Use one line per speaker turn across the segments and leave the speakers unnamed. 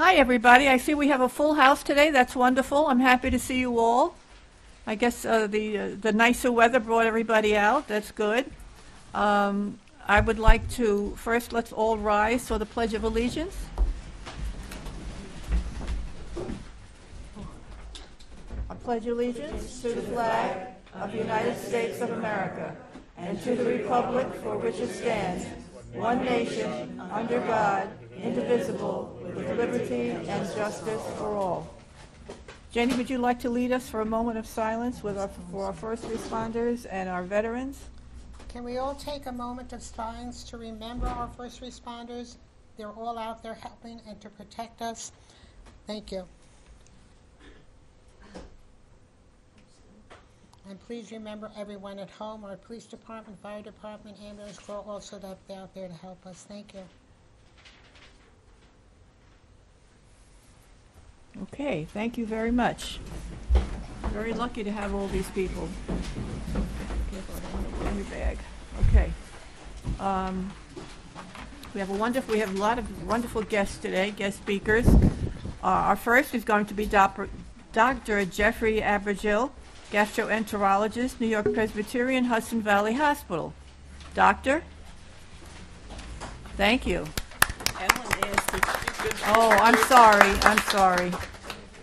Hi, everybody. I see we have a full house today. That's wonderful. I'm happy to see you all. I guess the nicer weather brought everybody out. That's good. I would like to, first, let's all rise for the Pledge of Allegiance. I pledge allegiance to the flag of the United States of America and to the republic for which it stands, one nation, under God, indivisible, with liberty and justice for all. Jenny, would you like to lead us for a moment of silence for our first responders and our veterans?
Can we all take a moment of silence to remember our first responders? They're all out there helping and to protect us. Thank you. And please remember everyone at home, our police department, fire department, ambulance corps, also that they're out there to help us. Thank you.
Okay, thank you very much. Very lucky to have all these people. Careful, I don't want to go in your bag. Okay. We have a lot of wonderful guests today, guest speakers. Our first is going to be Dr. Jeffrey Abergil, gastroenterologist, New York Presbyterian Hudson Valley Hospital. Doctor? Thank you. Oh, I'm sorry.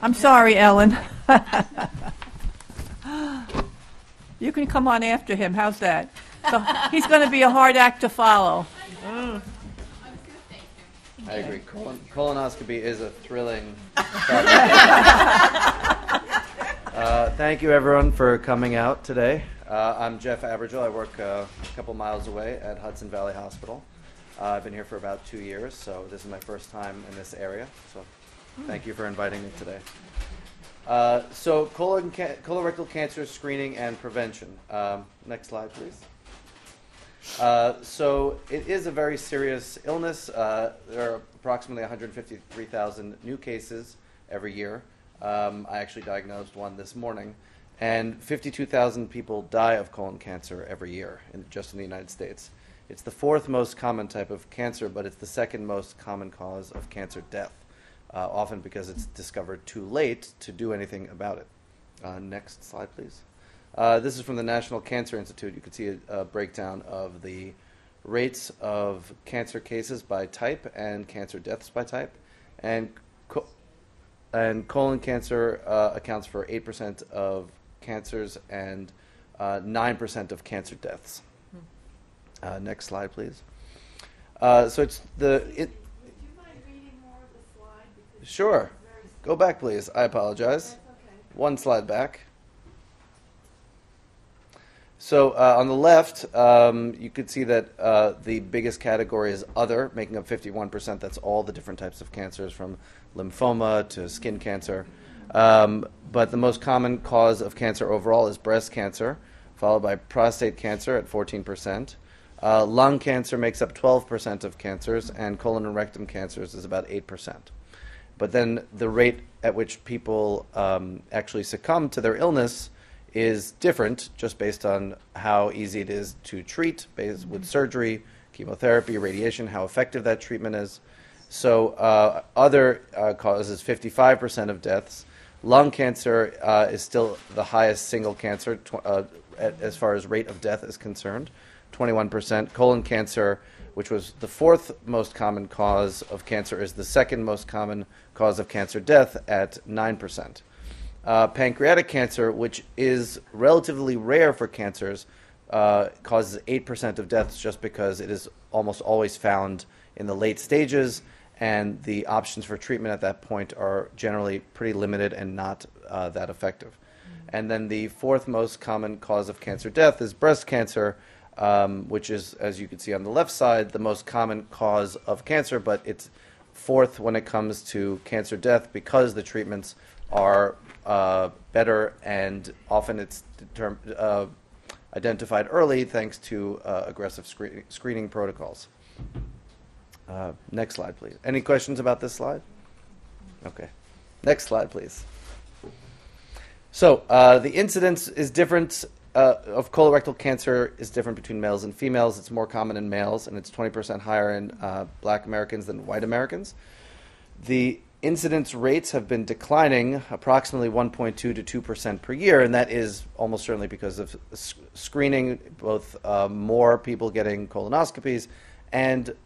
I'm sorry, Ellen. You can come on after him. How's that? So he's going to be a hard act to follow.
I agree. Colonoscopy is a thrilling. Thank you, everyone, for coming out today. I'm Jeff Abergil. I work a couple miles away at Hudson Valley Hospital. I've been here for about 2 years, so this is my first time in this area. So thank you for inviting me today. So colorectal cancer screening and prevention. Next slide, please. So it is a very serious illness. There are approximately 153,000 new cases every year. I actually diagnosed one this morning. And 52,000 people die of colon cancer every year, just in the United States. It's the fourth most common type of cancer, but it's the second most common cause of cancer death, often because it's discovered too late to do anything about it. Next slide, please. This is from the National Cancer Institute. You can see a breakdown of the rates of cancer cases by type and cancer deaths by type. And colon cancer accounts for 8% of cancers and 9% of cancer deaths. Next slide, please. So it's the. Would you
mind reading more of the slide?
Sure. Go back, please. I apologize.
Okay.
One slide back. So on the left, you could see that the biggest category is other, making up 51%. That's all the different types of cancers, from lymphoma to skin cancer. But the most common cause of cancer overall is breast cancer, followed by prostate cancer at 14%. Lung cancer makes up 12% of cancers, and colon and rectum cancers is about 8%. But then the rate at which people actually succumb to their illness is different, just based on how easy it is to treat, with surgery, chemotherapy, radiation, how effective that treatment is. So other causes 55% of deaths. Lung cancer is still the highest single cancer as far as rate of death is concerned, 21%. Colon cancer, which was the fourth most common cause of cancer, is the second most common cause of cancer death at 9%. Pancreatic cancer, which is relatively rare for cancers, causes 8% of deaths just because it is almost always found in the late stages, and the options for treatment at that point are generally pretty limited and not that effective. And then the fourth most common cause of cancer death is breast cancer, which is, as you can see on the left side, the most common cause of cancer, but it's fourth when it comes to cancer death because the treatments are better, and often it's identified early thanks to aggressive screening protocols. Next slide, please. Any questions about this slide? Okay. Next slide, please. So the incidence is different of colorectal cancer is different between males and females. It's more common in males, and it's 20% higher in Black Americans than white Americans. The Incidence rates have been declining approximately 1.2 to 2% per year, and that is almost certainly because of screening, both more people getting colonoscopies and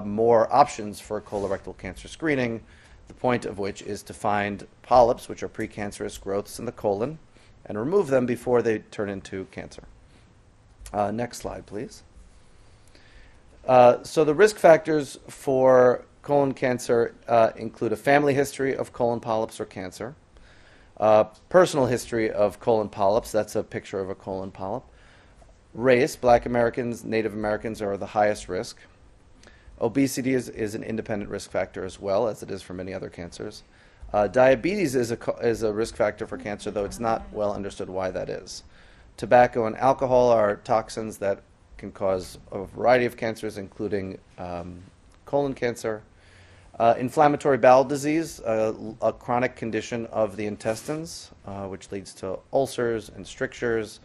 more options for colorectal cancer screening, the point of which is to find polyps, which are precancerous growths in the colon, and remove them before they turn into cancer. Next slide, please. So the risk factors for colon cancer include a family history of colon polyps or cancer, personal history of colon polyps, that's a picture of a colon polyp, race, Black Americans, Native Americans are the highest risk. Obesity is an independent risk factor as well, as it is for many other cancers. Diabetes is a risk factor for cancer, though it's not well understood why that is. Tobacco and alcohol are toxins that can cause a variety of cancers, including colon cancer. Inflammatory bowel disease, a chronic condition of the intestines, which leads to ulcers and strictures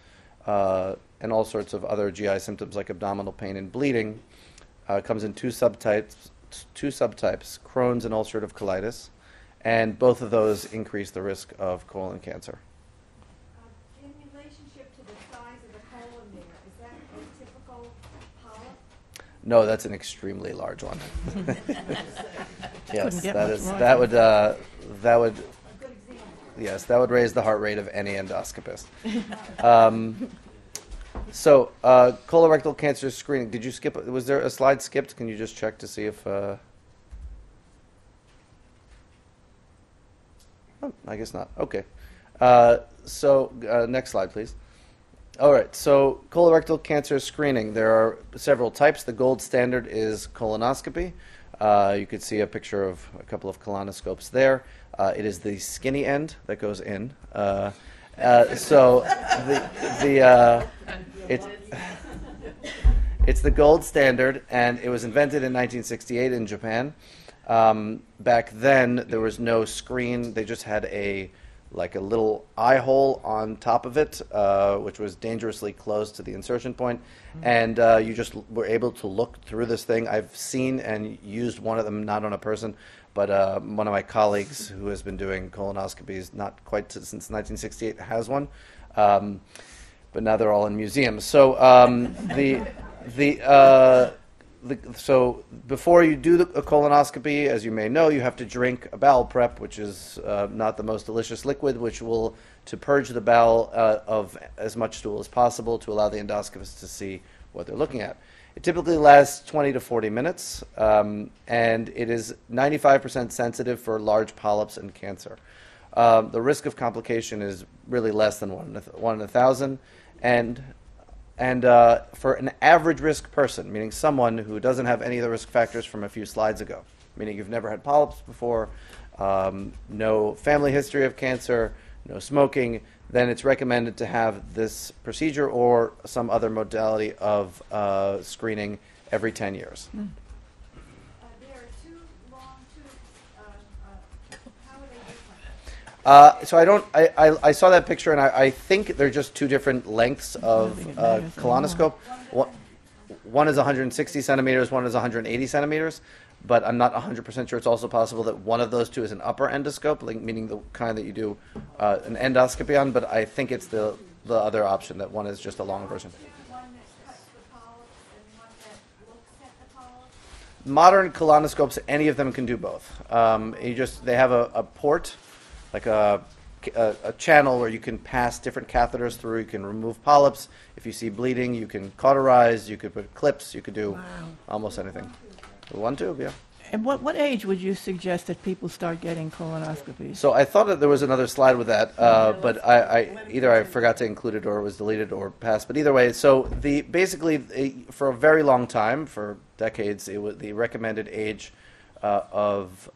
and all sorts of other GI symptoms like abdominal pain and bleeding. Comes in two subtypes, Crohn's and ulcerative colitis, and both of those increase the risk of colon cancer.
In relationship to the size of the colon there, is that a typical polyp?
No, that's an extremely large one. Yes,
get
that
much
is
larger.
that would
A good example.
yes, that would raise the heart rate of any endoscopist. So colorectal cancer screening. Did you skip? Was there a slide skipped? Can you just check to see if? Oh, I guess not. Okay. So next slide, please. All right. So colorectal cancer screening. There are several types. The gold standard is colonoscopy. You could see a picture of a couple of colonoscopes there. It is the skinny end that goes in. So it's the gold standard, and it was invented in 1968 in Japan. Back then, there was no screen. They just had a little eye hole on top of it, which was dangerously close to the insertion point, and you just were able to look through this thing. I've seen and used one of them, not on a person, but one of my colleagues who has been doing colonoscopies not quite since 1968 has one, but now they're all in museums. So so before you do a colonoscopy, as you may know, you have to drink a bowel prep, which is not the most delicious liquid, which will to purge the bowel of as much stool as possible to allow the endoscopist to see what they're looking at. It typically lasts 20 to 40 minutes, and it is 95% sensitive for large polyps and cancer. The risk of complication is really less than 1 in 1,000, and for an average risk person, meaning someone who doesn't have any of the risk factors from a few slides ago, meaning you've never had polyps before, no family history of cancer, no smoking, then it's recommended to have this procedure or some other modality of screening every 10 years.
There are two long tubes. How are they different?
So I saw that picture, and I think they're just two different lengths of colonoscope. One is 160 centimeters, one is 180 centimeters, but I'm not 100% sure. It's also possible that one of those two is an upper endoscope, meaning the kind that you do an endoscopy on, but I think it's the other option, that one is just a long version.
One that cuts the polyps and one that looks at the polyps?
Modern colonoscopes, any of them can do both. They have a port, like a channel where you can pass different catheters through. You can remove polyps. If you see bleeding, you can cauterize. You could put clips. You could do almost anything. One tube, yeah.
And what age would you suggest that people start getting colonoscopies?
So I thought that there was another slide with that, but I forgot to include it, or it was deleted or passed. But either way, so for a very long time, for decades, the recommended age of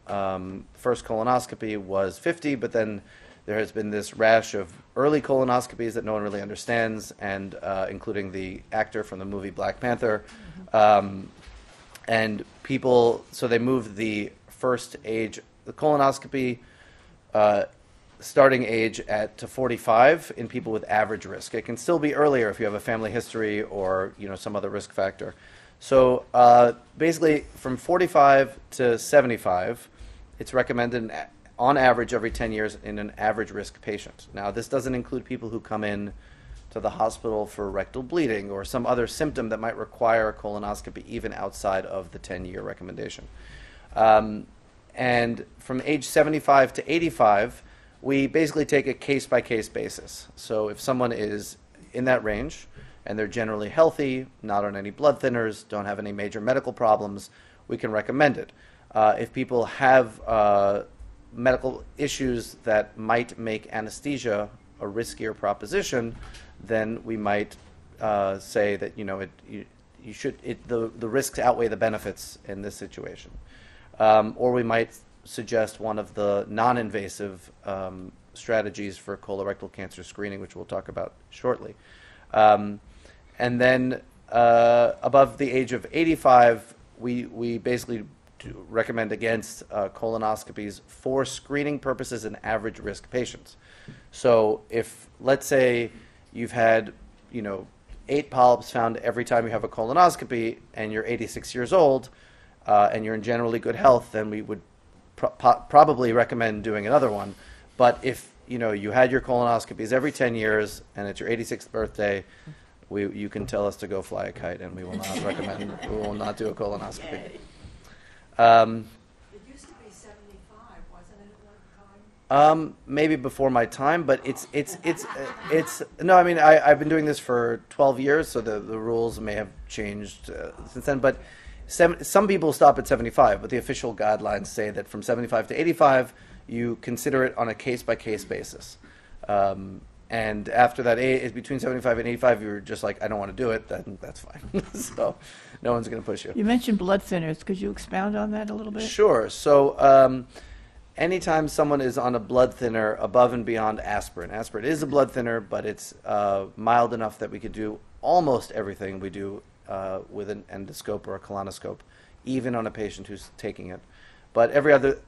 first colonoscopy was 50, but then there has been this rash of early colonoscopies that no one really understands, and including the actor from the movie Black Panther. And people, so they moved the first age, the colonoscopy starting age to 45 in people with average risk. It can still be earlier if you have a family history or some other risk factor. So basically, from 45 to 75 it's recommended on average every 10 years in an average risk patient. Now, this doesn't include people who come in to the hospital for rectal bleeding or some other symptom that might require a colonoscopy even outside of the 10-year recommendation. And from age 75 to 85, we basically take a case-by-case basis. So if someone is in that range and they're generally healthy, not on any blood thinners, don't have any major medical problems, we can recommend it. If people have medical issues that might make anesthesia a riskier proposition, then we might say that the risks outweigh the benefits in this situation, or we might suggest one of the non-invasive strategies for colorectal cancer screening, which we'll talk about shortly. And then above the age of 85, we basically recommend against colonoscopies for screening purposes in average risk patients. So if, let's say, you've had 8 polyps found every time you have a colonoscopy and you're 86 years old and you're in generally good health, then we would probably recommend doing another one. But if you had your colonoscopies every 10 years and it's your 86th birthday, you can tell us to go fly a kite, and we will not recommend. We will not do a colonoscopy.
It used to be 75, wasn't it, at one time?
Maybe before my time, but it's no. I mean, I've been doing this for 12 years, so the rules may have changed since then. But some people stop at 75, but the official guidelines say that from 75 to 85, you consider it on a case-by-case basis. And after that, between 75 and 85, you're just like, I don't want to do it, then that's fine. So no one's going to push you.
You mentioned blood thinners. Could you expound on that a little bit?
Sure. So anytime someone is on a blood thinner above and beyond aspirin is a blood thinner, but it's mild enough that we could do almost everything we do with an endoscope or a colonoscope, even on a patient who's taking it. But every other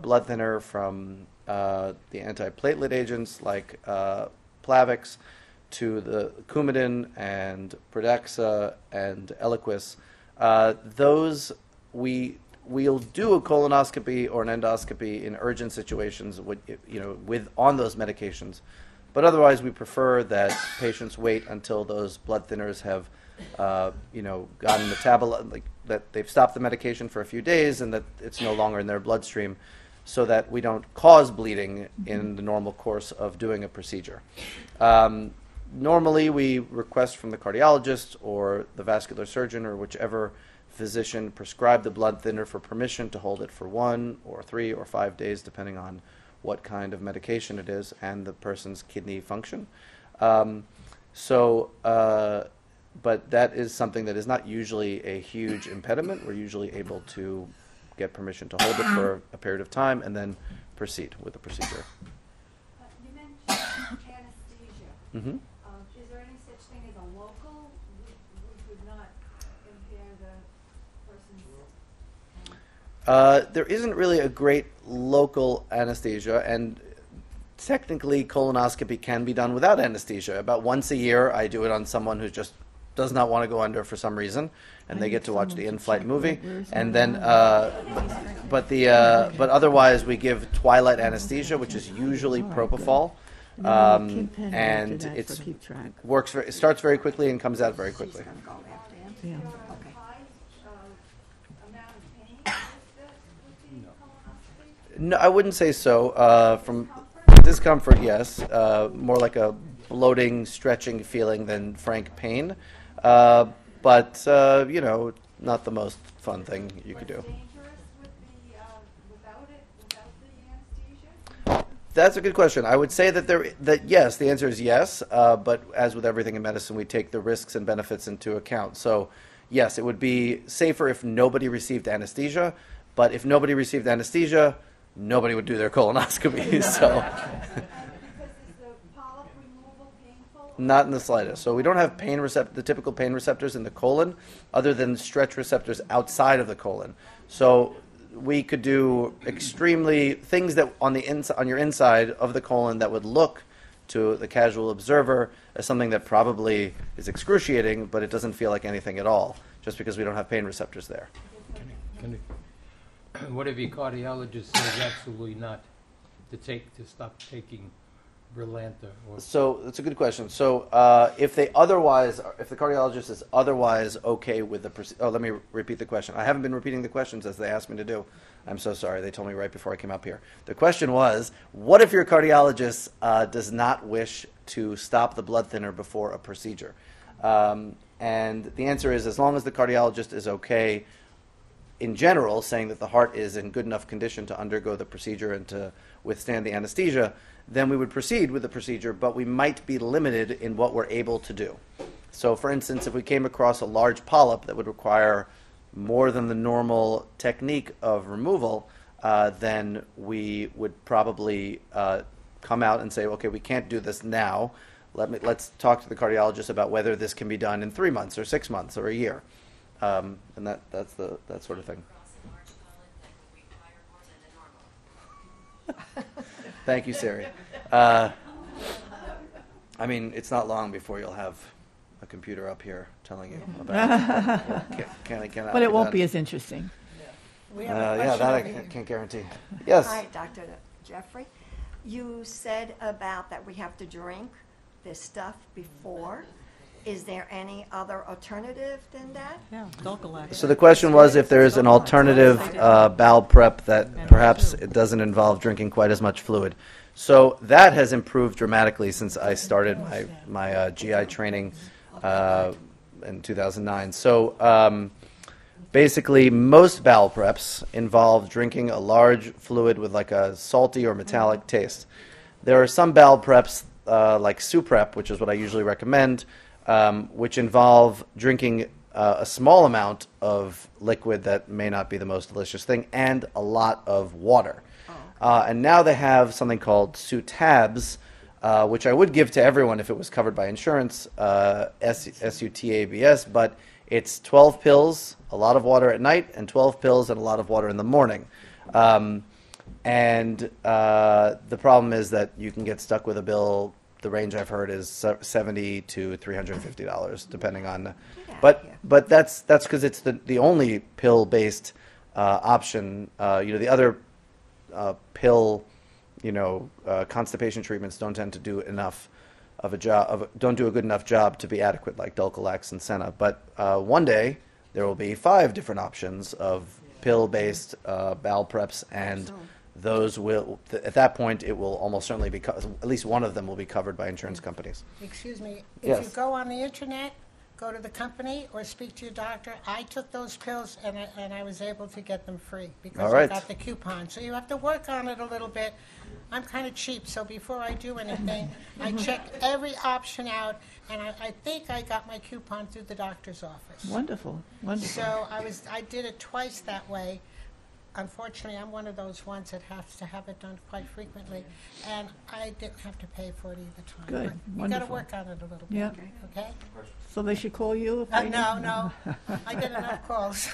blood thinner, from the antiplatelet agents like Plavix to the Coumadin and Pradaxa and Eliquis, those we'll do a colonoscopy or an endoscopy in urgent situations on those medications. But otherwise, we prefer that patients wait until those blood thinners have gotten metabolized, like that they've stopped the medication for a few days and that it's no longer in their bloodstream, so that we don't cause bleeding in the normal course of doing a procedure. Normally, we request from the cardiologist or the vascular surgeon or whichever physician prescribed the blood thinner for permission to hold it for 1 or 3 or 5 days, depending on what kind of medication it is and the person's kidney function. But that is something that is not usually a huge impediment. We're usually able to get permission to hold it for a period of time and then proceed with the procedure.
You mentioned anesthesia.
Mm-hmm.
Is there any such thing as a local? We could not impair the person's...
There isn't really a great local anesthesia, and technically colonoscopy can be done without anesthesia. About once a year, I do it on someone who just does not want to go under for some reason, and they get to watch the in-flight movie. And then, but otherwise, we give twilight anesthesia, which is usually propofol, and it starts very quickly and comes out very quickly.
Yeah.
high amount of pain with the colonoscopy?
No, I wouldn't say so. From discomfort, yes, more like a bloating, stretching feeling than frank pain. But not the most fun thing you could do.
Dangerous without the anesthesia?
That's a good question. I would say that yes, the answer is yes. But as with everything in medicine, we take the risks and benefits into account. So yes, it would be safer if nobody received anesthesia. But if nobody received anesthesia, nobody would do their colonoscopy. So. Not in the slightest. So we don't have the typical pain receptors in the colon, other than stretch receptors outside of the colon. So we could do extremely things that on your inside of the colon that would look to the casual observer as something that probably is excruciating, but it doesn't feel like anything at all, just because we don't have pain receptors there.
what if your cardiologist says absolutely not to stop taking Brilinta? Or
So that's a good question. So if the cardiologist is otherwise okay with the procedure, let me repeat the question. I haven't been repeating the questions as they asked me to do. I'm so sorry. They told me right before I came up here. The question was, what if your cardiologist does not wish to stop the blood thinner before a procedure? And the answer is, as long as the cardiologist is okay in general, saying that the heart is in good enough condition to undergo the procedure and to withstand the anesthesia, then we would proceed with the procedure, but we might be limited in what we're able to do. So, for instance, if we came across a large polyp that would require more than the normal technique of removal, then we would probably come out and say, okay, we can't do this now. Let's talk to the cardiologist about whether this can be done in 3 months or 6 months or a year. And that's that sort of thing. Thank you, Siri. I mean, it's not long before you'll have a computer up here telling you about it. Can
But it won't be as interesting.
We have a
yeah,
question
that I
over here.
can't guarantee. Yes.
Hi, Dr. Jeffrey. You said about that we have to drink this stuff before. Is there any other alternative than that?
Yeah, Dulcolax.
So the question was if there is an alternative bowel prep that perhaps it doesn't involve drinking quite as much fluid. So that has improved dramatically since I started my GI training in 2009. So basically, most bowel preps involve drinking a large fluid with like a salty or metallic taste. There are some bowel preps like Suprep, which is what I usually recommend, which involve drinking a small amount of liquid that may not be the most delicious thing, and a lot of water. And now they have something called Sutabs, which I would give to everyone if it was covered by insurance, Sutabs, but it's 12 pills, a lot of water at night, and 12 pills and a lot of water in the morning. And the problem is that you can get stuck with a bill. The range I've heard is $70 to $350, depending on. But that's because it's the only pill-based option. The other pill, constipation treatments don't tend to do enough of a job. Don't do a good enough job to be adequate, like Dulcolax and Senna. But one day there will be 5 different options of pill-based bowel preps, and those will, at that point, it will almost certainly be, at least one of them will be covered by insurance companies.
Excuse me, if
Yes.
you go on the internet, go to the company or speak to your doctor. I took those pills and I was able to get them free because
All right.
I got the coupon. So you have to work on it a little bit. I'm kind of cheap, so before I do anything, I check every option out, and I think I got my coupon through the doctor's office.
Wonderful, wonderful.
So I did it twice that way. Unfortunately, I'm one of those ones that has to have it done quite frequently, and I didn't have to pay for it either time.
Good,
But you got to
wonderful.
work on it a little bit.
Yeah.
Okay.
So they should call you? If they
No, I get enough calls.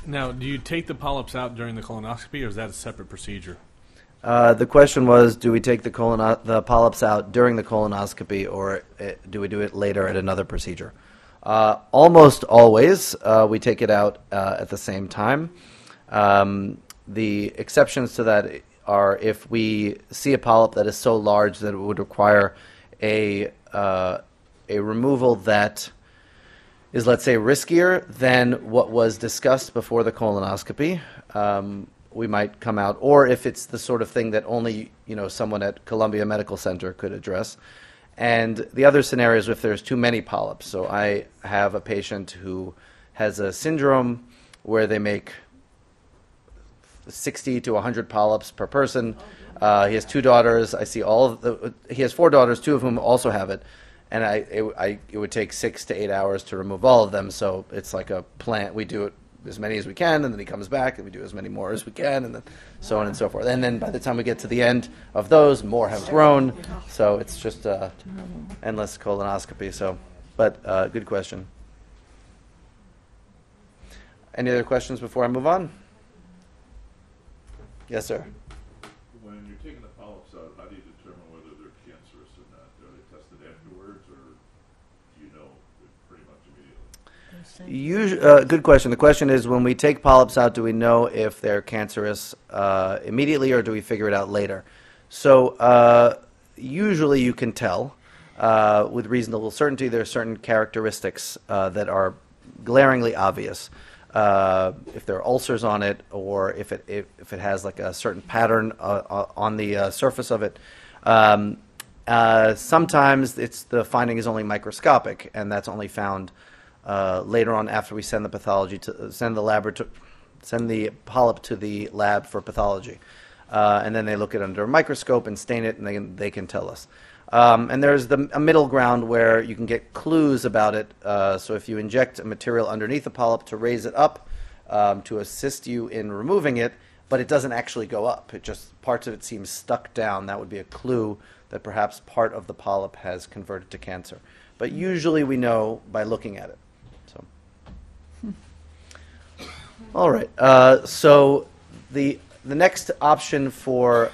Now, do you take the polyps out during the colonoscopy, or is that a separate procedure?
The question was, do we take the polyps out during the colonoscopy, or do we do it later at another procedure? Almost always, we take it out at the same time. The exceptions to that are if we see a polyp that is so large that it would require a removal that is, let's say, riskier than what was discussed before the colonoscopy. We might come out, or if it's the sort of thing that only someone at Columbia Medical Center could address. And the other scenario is if there's too many polyps. So I have a patient who has a syndrome where they make 60 to 100 polyps per person. He has 2 daughters. I see he has 4 daughters, 2 of whom also have it. And it would take 6 to 8 hours to remove all of them. So it's like a plant. We do it as many as we can, and then he comes back, and we do as many more as we can, and then so on and so forth. And then by the time we get to the end of those, more have grown. So it's just endless colonoscopy. So, but good question. Any other questions before I move on? Yes, sir.
When you're taking the polyps out, how do you determine whether they're cancerous or not? Are they tested afterwards, or do you know pretty much immediately?
Good question. The question is, when we take polyps out, do we know if they're cancerous immediately, or do we figure it out later? So usually you can tell with reasonable certainty. There are certain characteristics that are glaringly obvious. If there are ulcers on it, or if it has like a certain pattern on the surface of it. Sometimes the finding is only microscopic, and that's only found later on after we send the pathology to send the polyp to the lab for pathology, and then they look at it under a microscope and stain it, and they can tell us. And there's a middle ground where you can get clues about it. So if you inject a material underneath the polyp to raise it up to assist you in removing it, but it doesn't actually go up, parts of it seem stuck down, that would be a clue that perhaps part of the polyp has converted to cancer. But usually we know by looking at it. So, all right. So the next option for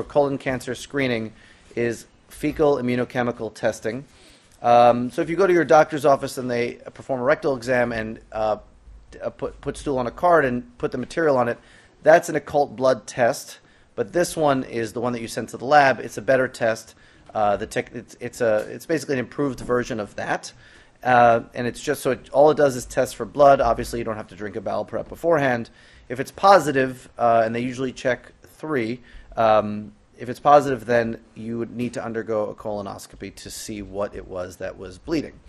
colon cancer screening is fecal immunochemical testing. So if you go to your doctor's office and they perform a rectal exam and put stool on a card and put the material on it, that's an occult blood test. But this one is the one that you send to the lab. It's a better test. It's basically an improved version of that. And it's just all it does is test for blood. Obviously, you don't have to drink a bowel prep beforehand. If it's positive, and they usually check 3, if it's positive, then you would need to undergo a colonoscopy to see what it was that was bleeding.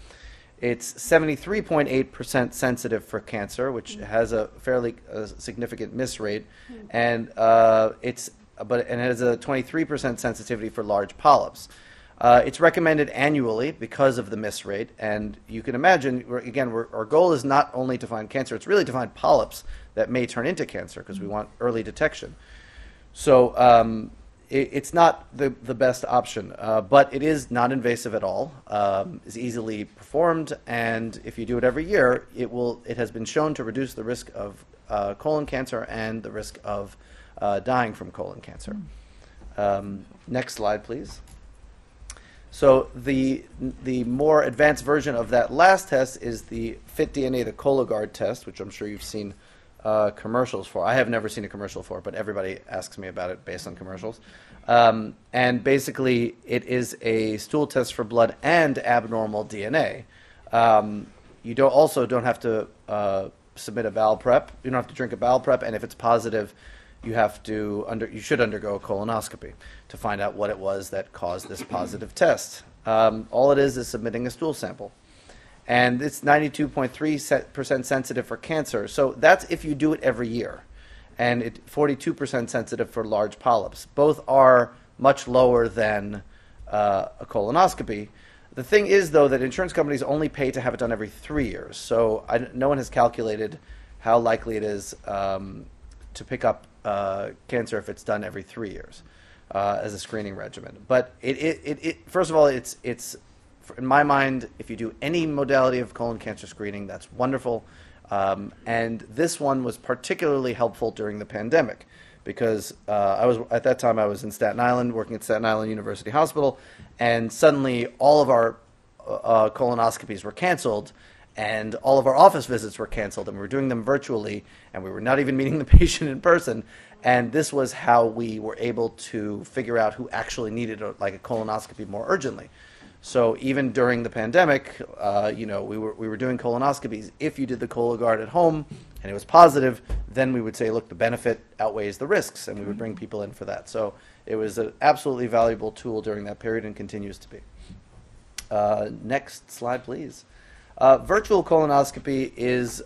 It's 73.8% sensitive for cancer, which has a fairly significant miss rate, and it has a 23% sensitivity for large polyps. It's recommended annually because of the miss rate, and you can imagine, our goal is not only to find cancer, it's really to find polyps that may turn into cancer, because we want early detection. So it's not the best option, but it is not invasive at all. It's easily performed, and if you do it every year, it has been shown to reduce the risk of colon cancer and the risk of dying from colon cancer. Next slide, please. So the more advanced version of that last test is the FitDNA, the Cologuard test, which I'm sure you've seen commercials for. I have never seen a commercial for, but everybody asks me about it based on commercials. And basically, it is a stool test for blood and abnormal DNA. You also don't have to submit a bowel prep. You don't have to drink a bowel prep, and if it's positive, you should undergo a colonoscopy to find out what it was that caused this positive test. All it is submitting a stool sample. And it's 92.3% sensitive for cancer. So that's if you do it every year. And 42% sensitive for large polyps. Both are much lower than a colonoscopy. The thing is, though, that insurance companies only pay to have it done every 3 years. So no one has calculated how likely it is to pick up cancer if it's done every 3 years as a screening regimen. But first of all, it's in my mind, if you do any modality of colon cancer screening, that's wonderful. And this one was particularly helpful during the pandemic because at that time I was in Staten Island, working at Staten Island University Hospital, and suddenly all of our colonoscopies were canceled, and all of our office visits were canceled, and we were doing them virtually, and we were not even meeting the patient in person. And this was how we were able to figure out who actually needed a colonoscopy more urgently. So even during the pandemic, we were doing colonoscopies. If you did the Cologuard at home and it was positive, then we would say, look, the benefit outweighs the risks, and we would bring people in for that. So it was an absolutely valuable tool during that period and continues to be. Next slide, please. Virtual colonoscopy is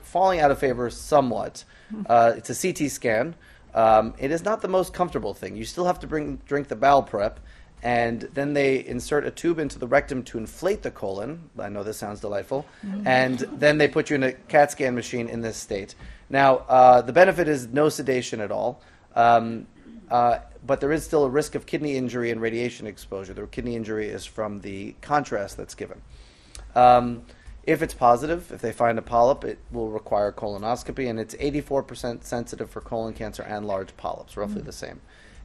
falling out of favor somewhat. It's a CT scan. It is not the most comfortable thing. You still have to drink the bowel prep. And then they insert a tube into the rectum to inflate the colon. I know this sounds delightful. And then they put you in a CAT scan machine in this state. Now, the benefit is no sedation at all. But there is still a risk of kidney injury and radiation exposure. The kidney injury is from the contrast that's given. If it's positive, if they find a polyp, it will require colonoscopy. And it's 84% sensitive for colon cancer and large polyps, roughly the same.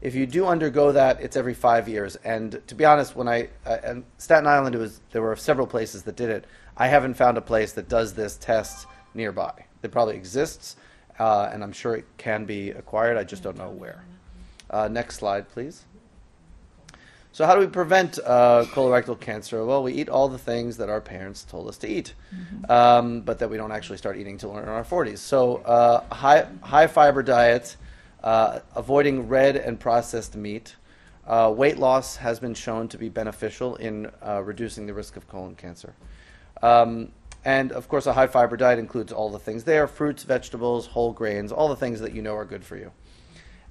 If you do undergo that, it's every 5 years. And to be honest, when in Staten Island, there were several places that did it. I haven't found a place that does this test nearby. It probably exists, and I'm sure it can be acquired. I just don't know where. Next slide, please. So how do we prevent colorectal cancer? Well, we eat all the things that our parents told us to eat, but that we don't actually start eating till we're in our 40s. So high fiber diet, avoiding red and processed meat. Weight loss has been shown to be beneficial in reducing the risk of colon cancer. And of course, a high fiber diet includes all the things there: fruits, vegetables, whole grains, all the things that you know are good for you.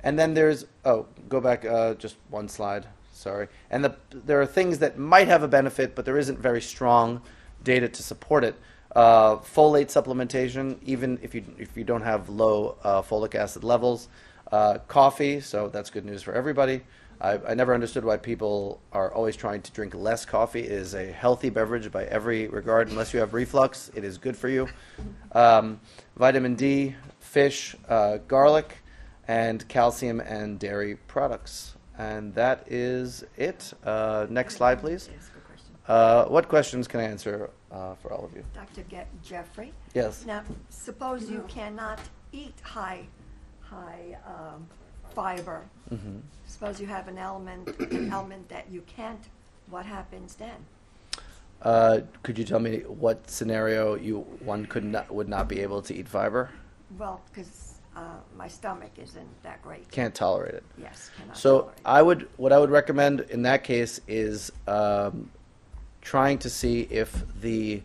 And then there's, go back just one slide. Sorry. And there are things that might have a benefit, but there isn't very strong data to support it. Folate supplementation, even if you don't have low folic acid levels. Coffee, so that's good news for everybody. I never understood why people are always trying to drink less coffee. It is a healthy beverage by every regard. Unless you have reflux, it is good for you. Vitamin D, fish, garlic, and calcium and dairy products. And that is it. Next slide, please. What questions can I answer for all of you?
Dr. Jeffrey?
Yes.
Now, suppose you cannot eat high fiber.
Mm-hmm.
Suppose you have an element that you can't. What happens then?
Could you tell me what scenario one would not be able to eat fiber?
Well, because my stomach isn't that great.
Can't tolerate it.
Yes, cannot
So
tolerate it.
what I would recommend in that case is trying to see if the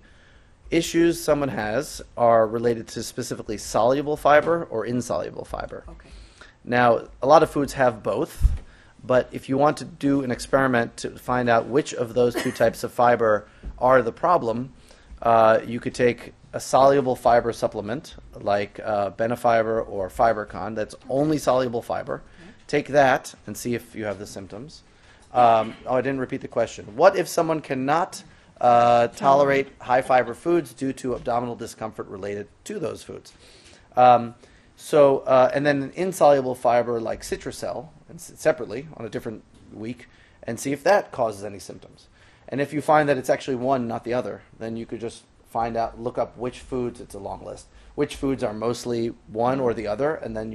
issues someone has are related to specifically soluble fiber or insoluble fiber.
Okay.
Now, a lot of foods have both, but if you want to do an experiment to find out which of those two types of fiber are the problem, you could take a soluble fiber supplement like Benefiber or FiberCon that's only soluble fiber. Take that and see if you have the symptoms. I didn't repeat the question. What if someone cannot tolerate high fiber foods due to abdominal discomfort related to those foods? And then an insoluble fiber like Citracel, and separately on a different week, and see if that causes any symptoms. And if you find that it's actually one, not the other, then you could just look up which foods, it's a long list, which foods are mostly one or the other, and then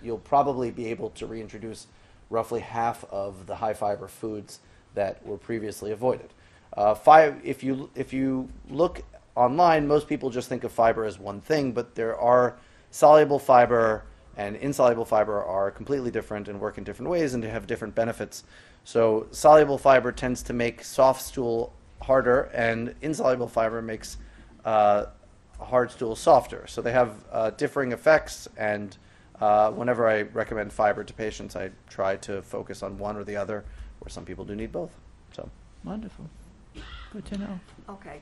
you'll probably be able to reintroduce roughly half of the high fiber foods that were previously avoided. If you look online, most people just think of fiber as one thing, but there are soluble fiber and insoluble fiber are completely different and work in different ways and have different benefits. So soluble fiber tends to make soft stool harder, and insoluble fiber makes hard stool softer. So they have differing effects, and whenever I recommend fiber to patients, I try to focus on one or the other, where some people do need both. So
Wonderful. Good to know.
Okay.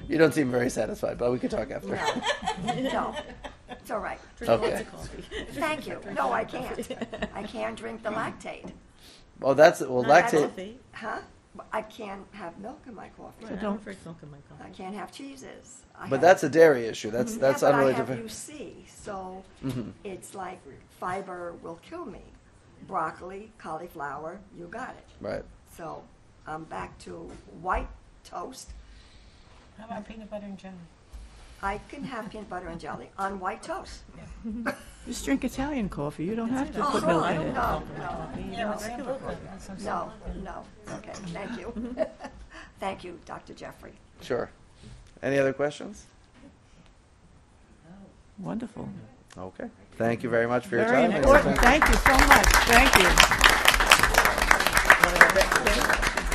you don't seem very satisfied, but we could talk after.
No, it's all right.
Okay.
Thank you. No, I can't. I can't drink the lactate.
Well, lactate.
Huh? I can't have milk in my coffee.
So don't.
I can't have cheeses.
But that's a dairy issue. That's
but
unrelated.
I have UC, so it's like fiber will kill me. Broccoli, cauliflower, you got it.
Right.
So I'm back to white toast.
How about peanut butter and jelly?
I can have peanut butter and jelly on white toast.
Just drink Italian coffee. You don't have to
Oh,
put
no,
milk
no,
in it.
Yeah, with regular coffee.
no. Okay, thank you. Thank you, Dr. Jeffrey.
Sure. Any other questions?
Wonderful.
Okay. Thank you very much for your
Very
time.
important. Thank you so much. Thank you.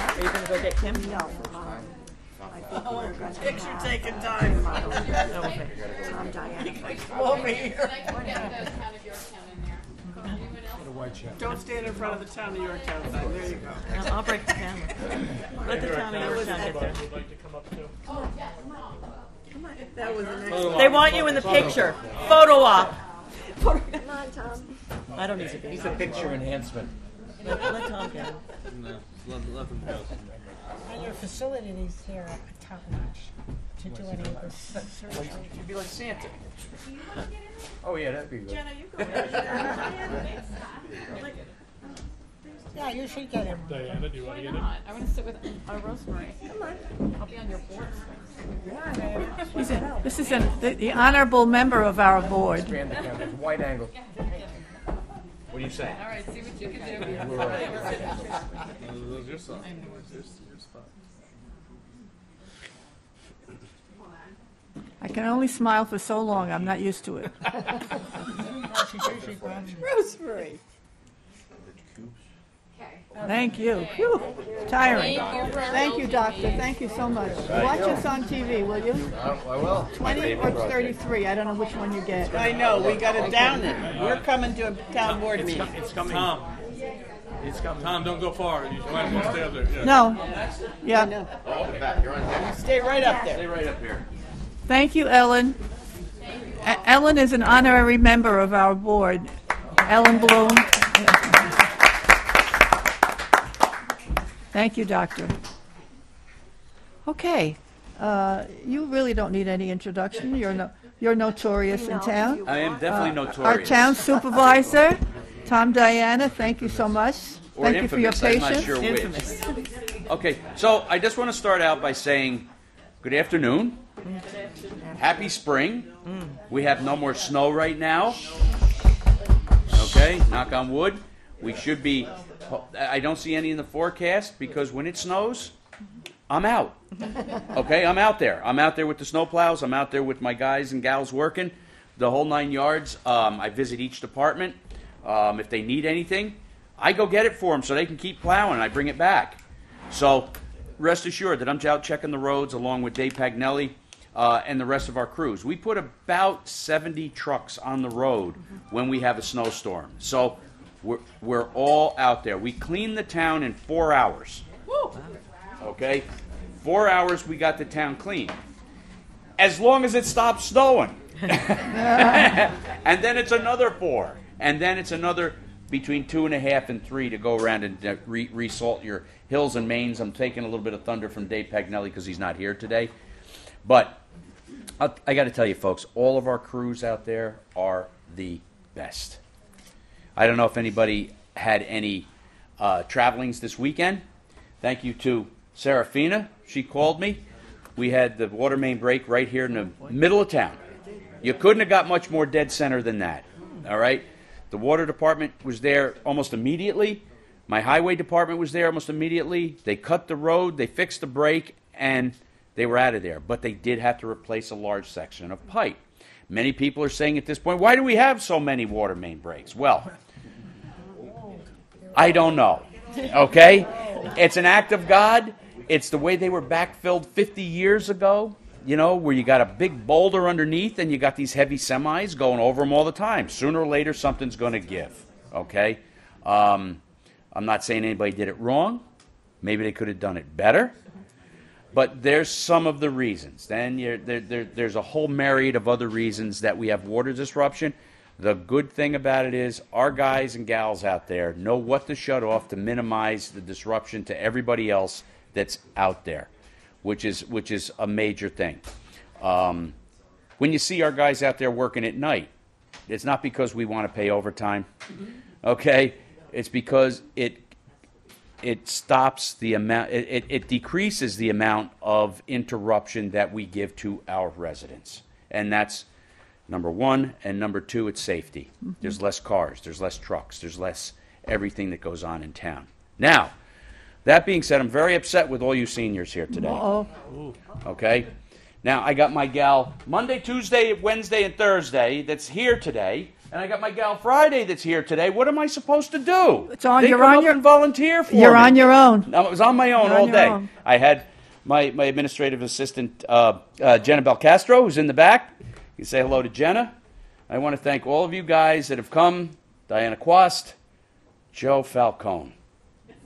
Are you going to go get Kim?
No, I think we're going to
Picture
have
taking time.
Tom Diana.
Over here.
Put a white shirt.
Don't stand in front of the town of Yorktown sign. There you go.
I'll break the camera. Let the town of Yorktown get there.
That was an excellent.
They want you in the picture. Photo op.
Come on, Tom.
I don't need to be.
He's a picture enhancement.
Let Tom go.
No, let him go.
your facilities here are top notch to do any of this surgery.
You'd be like Santa. Oh yeah, that'd be good.
Jenna, you go.
Yeah, you should get him.
Diana, do you want to get it?
I want to sit with Rosemary. Come on. I'll be on your board.
This is the honorable member of our board.
Expand the camera. Wide angle. What do you say?
All right, see what you can do.
Those are your song. Your spot.
I can only smile for so long. I'm not used to it.
Rosemary.
Thank you. Whew. Tiring. Thank you, doctor. Thank you so much. Watch us on TV, will you?
I will.
20 or 33. I don't know which one you get.
I know, we got to down it. We're coming to a town board meeting.
It's coming. Tom. It's coming. Tom, don't go far. You might as well stay up there. Yeah.
No. Yeah.
Oh, the back. You're on deck.
Stay right up
Stay
there.
right up here.
Thank you, Ellen. Ellen is an honorary member of our board. Ellen Bloom. Thank you, doctor. Okay. You really don't need any introduction. You're notorious in town.
I am definitely notorious.
Our town supervisor, Tom Diana, thank you so much.
Or
Thank you for your
infamous, I'm
patience.
not sure which.
Infamous.
Okay, so I just want to start out by saying good afternoon. Happy spring. We have no more snow right now. Okay, knock on wood. We should be, I don't see any in the forecast because when it snows, I'm out. Okay, I'm out there. I'm out there with the snow plows. I'm out there with my guys and gals working the whole 9 yards. I visit each department. If they need anything, I go get it for them so they can keep plowing. I bring it back. So rest assured that I'm out checking the roads along with Dave Pagnelli and the rest of our crews. We put about 70 trucks on the road when we have a snowstorm. So we're all out there. We clean the town in 4 hours. Okay? 4 hours we got the town clean. As long as it stops snowing. And then it's another 4. And then it's another between 2.5 and 3 to go around and re-salt your hills and mains. I'm taking a little bit of thunder from Dave Pagnelli because he's not here today. But I got to tell you, folks, all of our crews out there are the best. I don't know if anybody had any travelings this weekend. Thank you to Serafina. She called me. We had the water main break right here in the middle of town. You couldn't have got much more dead center than that. All right? The water department was there almost immediately. My highway department was there almost immediately. They cut the road, they fixed the break, and they were out of there. But they did have to replace a large section of pipe. Many people are saying at this point, why do we have so many water main breaks? Well, I don't know. Okay? It's an act of God. It's the way they were backfilled 50 years ago, you know, where you got a big boulder underneath and you got these heavy semis going over them all the time. Sooner or later, something's going to give. Okay? I'm not saying anybody did it wrong. Maybe they could have done it better. But there's some of the reasons. Then there's a whole myriad of other reasons that we have water disruption. The good thing about it is our guys and gals out there know what to shut off to minimize the disruption to everybody else that's out there, which is a major thing. When you see our guys out there working at night, it's not because we want to pay overtime, okay? It's because it stops the amount, it decreases the amount of interruption that we give to our residents. And that's number one. And number two, it's safety. There's less cars, there's less trucks, there's less everything that goes on in town. Now, that being said, I'm very upset with all you seniors here today. Okay? Now, I got my gal Monday, Tuesday, Wednesday, and Thursday that's here today. And I got my gal Friday that's here today. What am I supposed to do?
You're on your
and volunteer for
You're
me.
on your own.
I was on my own
You're
all
on your
day.
own.
I had my administrative assistant, Jenna Belcastro, who's in the back. You say hello to Jenna. I want to thank all of you guys that have come. Diana Quast, Joe Falcone,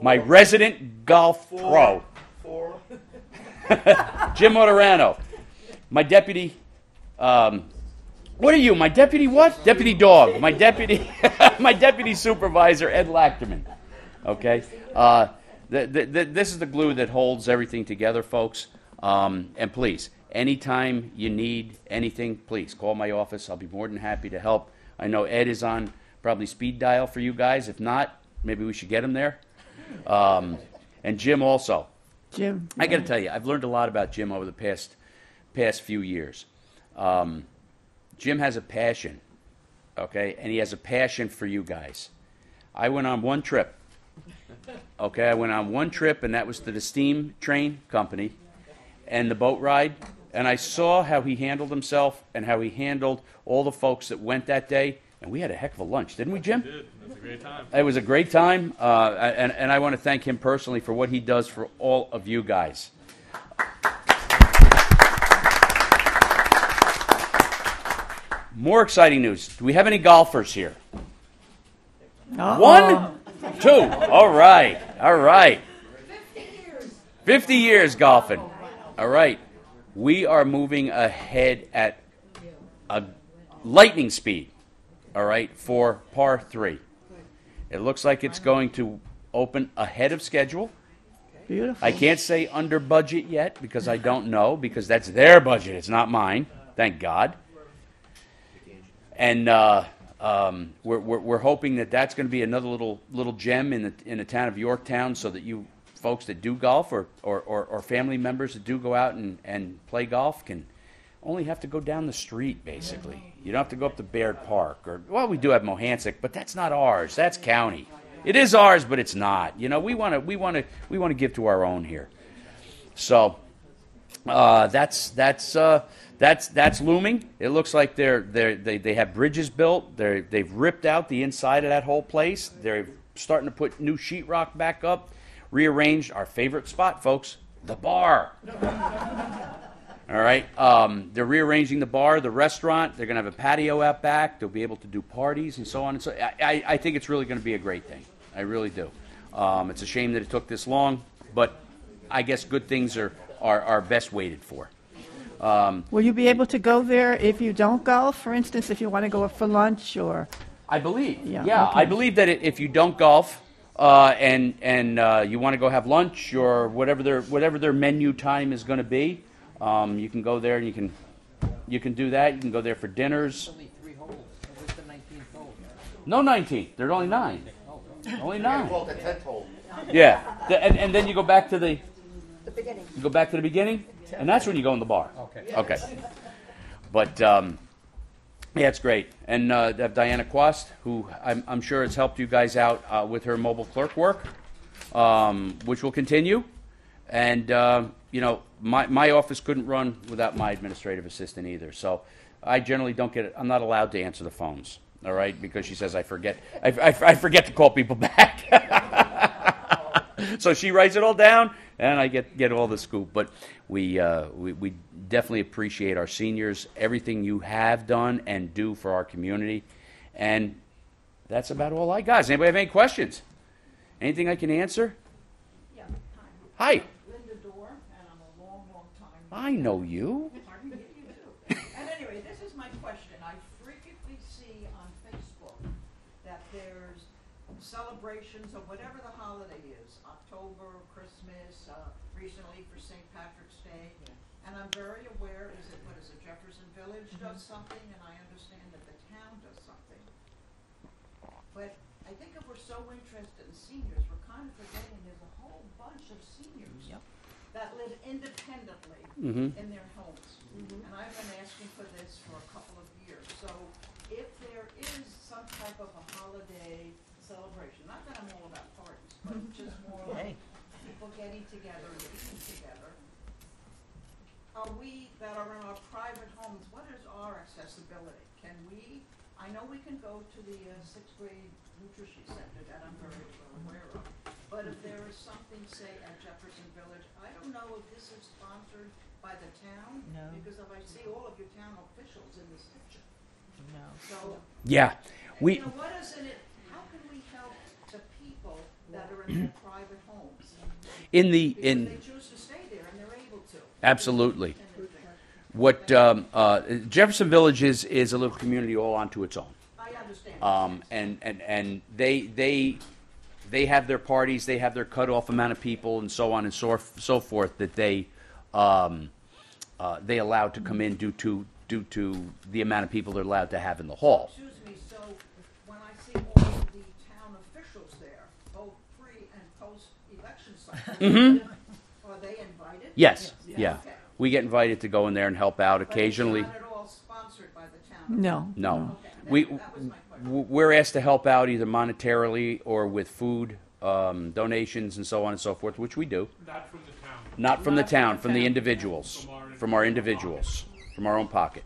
my resident golf pro. Jim Motorano, my deputy. What are you? My deputy what? Deputy dog. My deputy, my deputy supervisor, Ed Lachterman. Okay. This is the glue that holds everything together, folks. And please, anytime you need anything, please call my office. I'll be more than happy to help. I know Ed is on probably speed dial for you guys. If not, maybe we should get him there. And Jim also.
Jim.
I got to tell you, I've learned a lot about Jim over the past few years. Jim has a passion, okay, and he has a passion for you guys. I went on one trip, okay, and that was to the Steam Train Company and the boat ride, and I saw how he handled himself and how he handled all the folks that went that day, and we had a heck of a lunch, didn't we, Jim?
We did. It was a great time.
It was a great time, and I want to thank him personally for what he does for all of you guys. More exciting news. Do we have any golfers here?
Uh-oh.
1, 2. All right. 50 years golfing. All right. We are moving ahead at a lightning speed, all right, for par 3. It looks like it's going to open ahead of schedule.
Beautiful.
I can't say under budget yet because I don't know, because that's their budget. It's not mine. Thank God. And we're hoping that that's going to be another little gem in the town of Yorktown, so that you folks that do golf or family members that do go out and play golf can only have to go down the street, basically. You don't have to go up to Baird Park. Well, we do have Mohansick, but that's not ours. That's county. It is ours, but it's not. You know, we want to give to our own here. So that's looming. It looks like they have bridges built. They've ripped out the inside of that whole place. They're starting to put new sheetrock back up. Rearranged our favorite spot, folks, the bar. All right. They're rearranging the bar, the restaurant. They're going to have a patio out back. They'll be able to do parties and so on. And so I think it's really going to be a great thing. I really do. It's a shame that it took this long, but I guess good things are best waited for.
Will you be able to go there if you don't golf? For instance, if you want to go for lunch or...
I believe.
Yeah,
I
okay.
believe that if you don't golf and you want to go have lunch or whatever their menu time is going to be, you can go there and you can do that. You can go there for dinners.
Only 3 holes. What's the 19th hole?
No 19. There are only 9. Only 9.
Call it the 10th hole.
Yeah, and then you go back to the
beginning.
You go back to the beginning, and that's when you go in the bar. Okay. But yeah, it's great. And have Diana Quast, who I'm sure has helped you guys out with her mobile clerk work, which will continue. And you know, my office couldn't run without my administrative assistant either. So I generally don't get it. I'm not allowed to answer the phones. All right, because she says I forget to call people back. So she writes it all down, and I get all the scoop. But we definitely appreciate our seniors, everything you have done and do for our community. And that's about all I got. Does anybody have any questions? Anything I can answer?
Yeah.
Hi.
Linda Dorr, and I'm a long time.
I know you.
Pardon me, you do. And anyway, this is my question. I frequently see on Facebook that there's celebrations of whatever the holiday is, October, Christmas, recently for St. Patrick's Day. And I'm very aware, Jefferson Village does something, and I understand that the town does something. But I think if we're so interested in seniors, we're kind of forgetting there's a whole bunch of seniors that live independently in their homes. And I've been asking for this for a couple of years. So if there is some type of a holiday celebration, not that I'm all about parties, but just more like people getting together and eating together, are we that are in our private homes, what is our accessibility? Can we, I know we can go to the 6th grade nutrition center that I'm very well aware of, but if there is something, say, at Jefferson Village, I don't know if this is sponsored by the town, because if I see all of your town officials in this picture. So,
Yeah.
you know, what is it, how can we help the people that are in their private homes? Because they choose to stay there and they're able to.
Absolutely. What Jefferson Village is a little community all onto its own.
I understand.
And they have their parties, they have their cutoff amount of people, and so on and so forth that they allowed to come in due to the amount of people they're allowed to have in the hall.
Excuse me, so when I see all of the town officials there, both pre and post-election cycle, are they invited?
Yes, yeah. We get invited to go in there and help out occasionally.
But it's not at all sponsored by the town?
No.
No.
Okay, that was my question.
We're asked to help out either monetarily or with food, donations and so on and so forth, which we do.
Not from the town.
Not from the town, from the individuals, from our individuals, from our own pocket.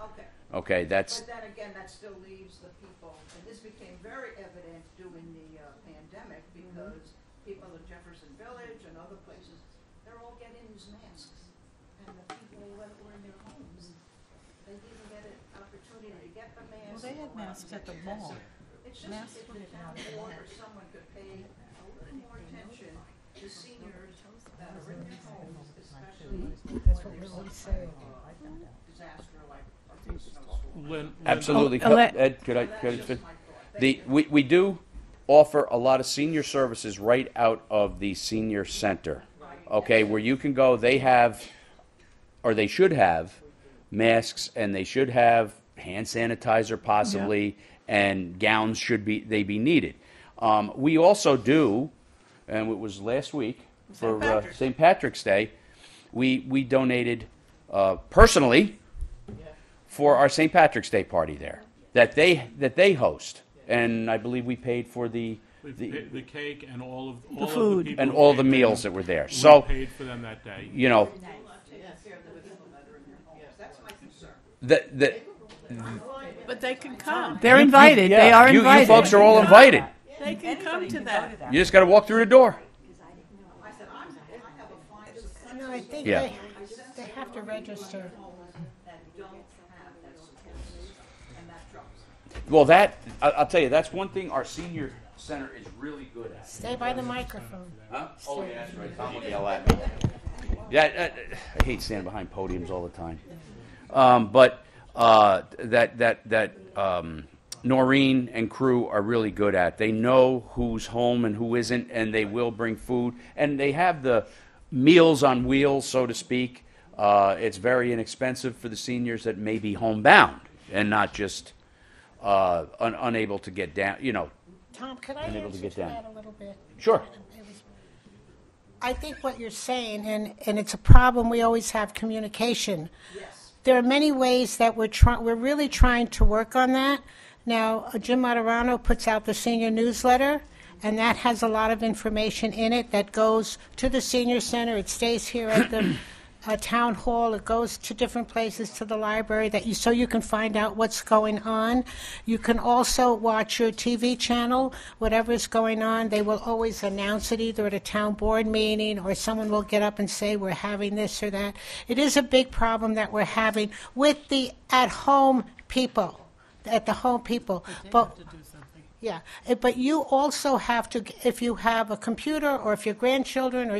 Okay.
Okay, that's,
But then again, that still leaves the people, and this became very evident during the pandemic because people in Jefferson Village and other places, they're all getting these masks. And the people that were in their homes, they didn't get an opportunity to get the masks.
Well, they had masks at the mall.
It's just
Masks
if
were
the town board or someone could pay a little more attention to seniors that are in their homes, especially when there's some kind of disaster like a big snowstorm.
Lynn,
absolutely.
Oh,
Ed, could I we do offer a lot of senior services right out of the senior center. Okay, where you can go, they have, or they should have, masks, and they should have hand sanitizer possibly, and gowns should be needed. We also do, and it was last week for St. Patrick's Day, we donated personally for our St. Patrick's Day party there that they host, and I believe we paid for the
cake and all of
food.
the people
and
who
all the
came
meals
in,
that were there.
we
So
paid for them that day.
you know,
That's my concern.
the
But they can come.
They're invited. They are
you
invited.
folks are all invited.
They can come to that.
You just got to walk through the door.
I said, I have a fine support
No, I think
Yeah.
they have to register.
that don't have that support system, and that troubles me.
Well, I'll tell you, that's one thing our senior center is really good at.
Stay by the microphone.
Huh? Oh, yeah, that's right. Tom will yell at me. Yeah, I hate standing behind podiums all the time. But Noreen and crew are really good at. They know who's home and who isn't, and they will bring food. And they have the meals on wheels, so to speak. It's very inexpensive for the seniors that may be homebound and not just unable to get down, you know.
Tom, could I
Unable to
answer
get
to
down.
that a little bit?
Sure.
I think what you're saying, and it's a problem we always have, communication.
Yes.
There are many ways that we're really trying to work on that. Now, Jim Materano puts out the senior newsletter, and that has a lot of information in it that goes to the senior center. It stays here at the town hall. It goes to different places, to the library, so you can find out what's going on. You can also watch your TV channel, whatever is going on. They will always announce it either at a town board meeting or someone will get up and say we're having this or that. It is a big problem that we're having with the at-home people. At the home people. But yeah, but you also have to, if you have a computer or if your grandchildren or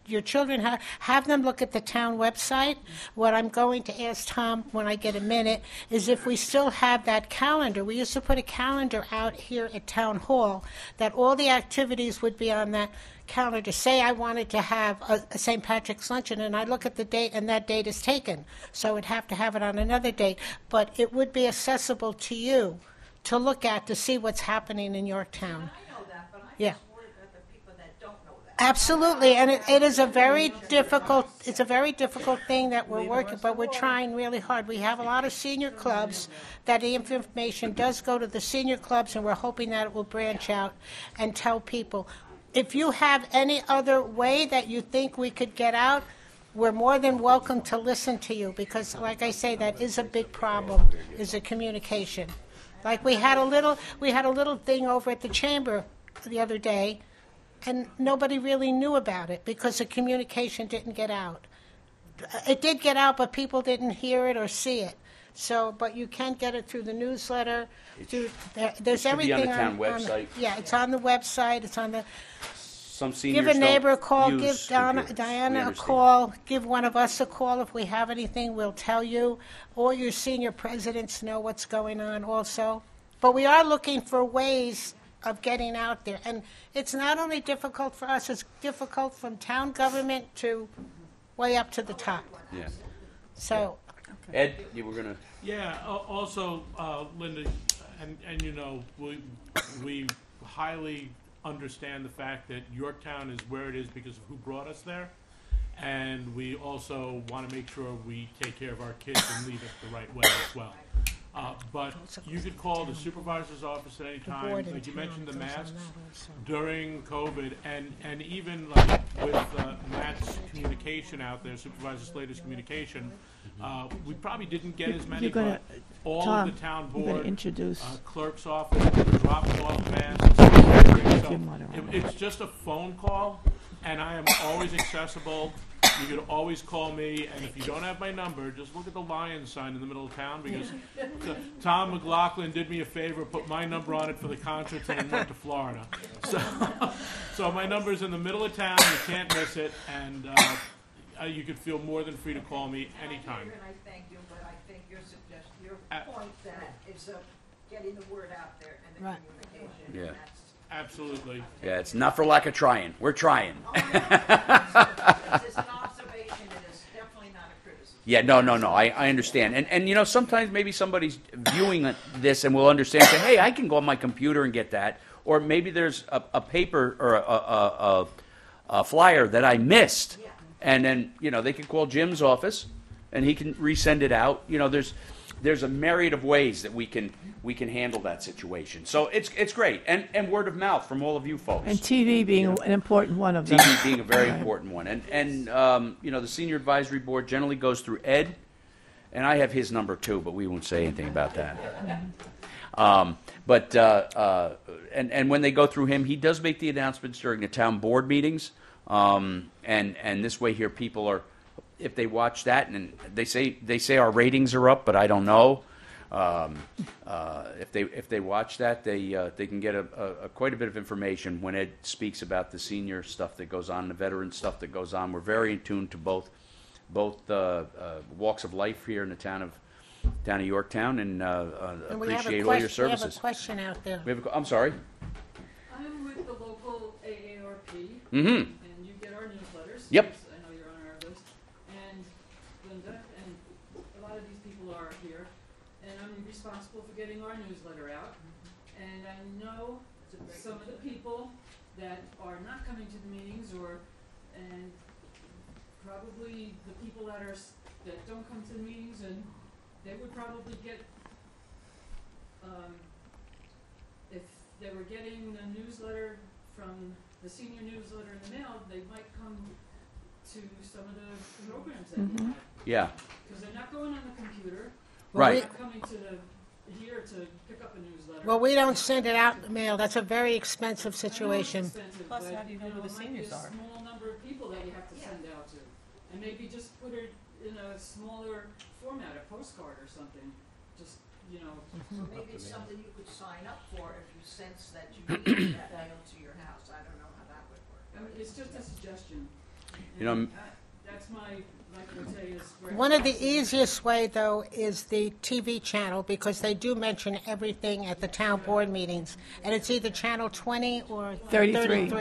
your children have them look at the town website. What I'm going to ask Tom when I get a minute is if we still have that calendar. We used to put a calendar out here at Town Hall that all the activities would be on that calendar. Say I wanted to have a St. Patrick's luncheon, and I look at the date, and that date is taken. So I'd have to have it on another date. But it would be accessible to you to look at to see what's happening in Yorktown.
I know that, but I'm
Yeah.
just worried about the people that don't know that.
Absolutely, and it is a very difficult. It's a very difficult thing that we're working, but we're trying really hard. We have a lot of senior clubs that the information does go to the senior clubs, and we're hoping that it will branch out and tell people. If you have any other way that you think we could get out, we're more than welcome to listen to you because, like I say, that is a big problem. Is a communication. Like we had a little thing over at the chamber the other day, and nobody really knew about it because the communication didn't get out. It did get out, but people didn't hear it or see it. So, but you can get it through the newsletter. There's
should be
everything
on the town website.
Yeah, it's on the website. It's on the.
Some seniors
Give a neighbor a call.
don't
Give
use computers. We
Diana a
understand.
call. Give one of us a call if we have anything. We'll tell you. All your senior presidents know what's going on also. But we are looking for ways of getting out there. And it's not only difficult for us, it's difficult from town government to way up to the top.
Yeah.
So,
Ed, you were gonna.
Yeah. Also, Linda, and you know, we highly understand the fact that Yorktown is where it is because of who brought us there, and we also want to make sure we take care of our kids and lead us the right way as well. But you could call the supervisor's office at any time. Like you mentioned, the masks during COVID, and even like with Matt's communication out there, Supervisor Slater's communication, we probably didn't get as many. But all
Tom,
of the town
you better
board,
introduce.
clerk's office, dropping off masks. So it's just a phone call, and I am always accessible. You can always call me, and if you don't have my number, just look at the lion sign in the middle of town, because Tom McLaughlin did me a favor, put my number on it for the concerts, and then went to Florida. So my number's in the middle of town. You can't miss it, and you could feel more than free to call me anytime.
And I thank you, but I think your suggestion, your point that is getting the word out there and the communication.
Yeah.
That's
Absolutely.
Yeah, it's not for lack of trying. We're trying.
It's an observation. It is definitely not a criticism.
Yeah, no. I understand. And you know, sometimes maybe somebody's viewing this and will understand, say, hey, I can go on my computer and get that. Or maybe there's a paper or a flyer that I missed.
Yeah.
And then, you know, they can call Jim's office and he can resend it out. You know, there's a myriad of ways that we can handle that situation. So it's great. And word of mouth from all of you folks.
And TV being an important one of them.
TV being a very important one. And you know, the Senior Advisory Board generally goes through Ed, and I have his number too, but we won't say anything about that. And when they go through him, he does make the announcements during the town board meetings. And this way here, people are, if they watch that, and they say our ratings are up, but I don't know. If they watch that, they can get a quite a bit of information when Ed speaks about the senior stuff that goes on, the veteran stuff that goes on. We're very in tune to both walks of life here in the town of Yorktown, and
we have
appreciate all your services.
We have a question out there.
I'm sorry.
I'm with the local AARP,
Mm-hmm.
and you get our newsletters.
Yep.
Yes, I know you're on our list. And Linda, and a lot of these people are here, and I'm responsible for getting our newsletter out. And I know some of the people that are not coming to the meetings, and probably the people that don't come to the meetings, and they would probably get, if they were getting the newsletter from the senior newsletter in the mail, they might come to some of the programs that you have.
Yeah.
Because they're not going on the computer.
Right.
They're not coming here to pick up a newsletter.
Well, we don't send it out in the mail. That's a very expensive situation.
Plus, how do you know who the seniors are? There might be a small number of people that you have to send out to. And maybe just put it in a smaller format, a postcard or something. Just, you know.
So maybe it's something you could sign up for if you sense that you need that mail to your house. I don't know how that would work.
I mean, it's just a suggestion.
You know,
that's my, like I say, is where
One of the easiest way, though, is the TV channel, because they do mention everything at the town board meetings, and it's either channel 20 or 33.
I'd like to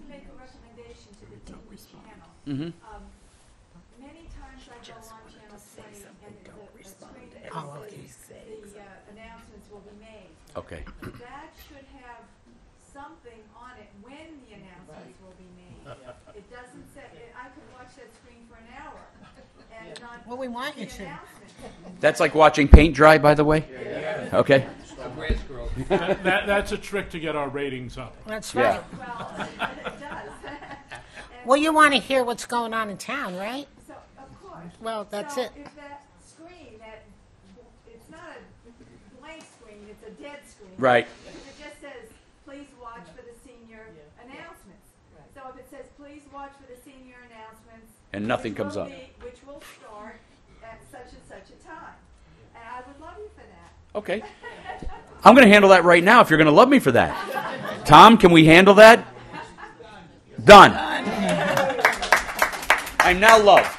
make a recommendation to the TV channel.
Mm-hmm.
Many times I go on channel 20 and the screen, the announcements will be made.
Okay.
That should have something on it when the announcements will be made. It doesn't say, I could watch that screen for an hour and not.
Well, we want you
see
to.
an announcement.
That's like watching paint dry, by the way. Okay.
That's a trick to get our ratings up.
That's right.
Well, it does.
Well, you want to hear what's going on in town, right?
So, of course.
Well, that's
so
it.
If that screen, it's not a blank screen, it's a dead screen.
Right.
It just says, please watch for the senior announcements. So if it says, please watch for the senior announcements.
And nothing comes up.
Which will start at such and such a time. And I would love you for that.
Okay. I'm going to handle that right now if you're going to love me for that. Tom, can we handle that? Done. I'm now loved.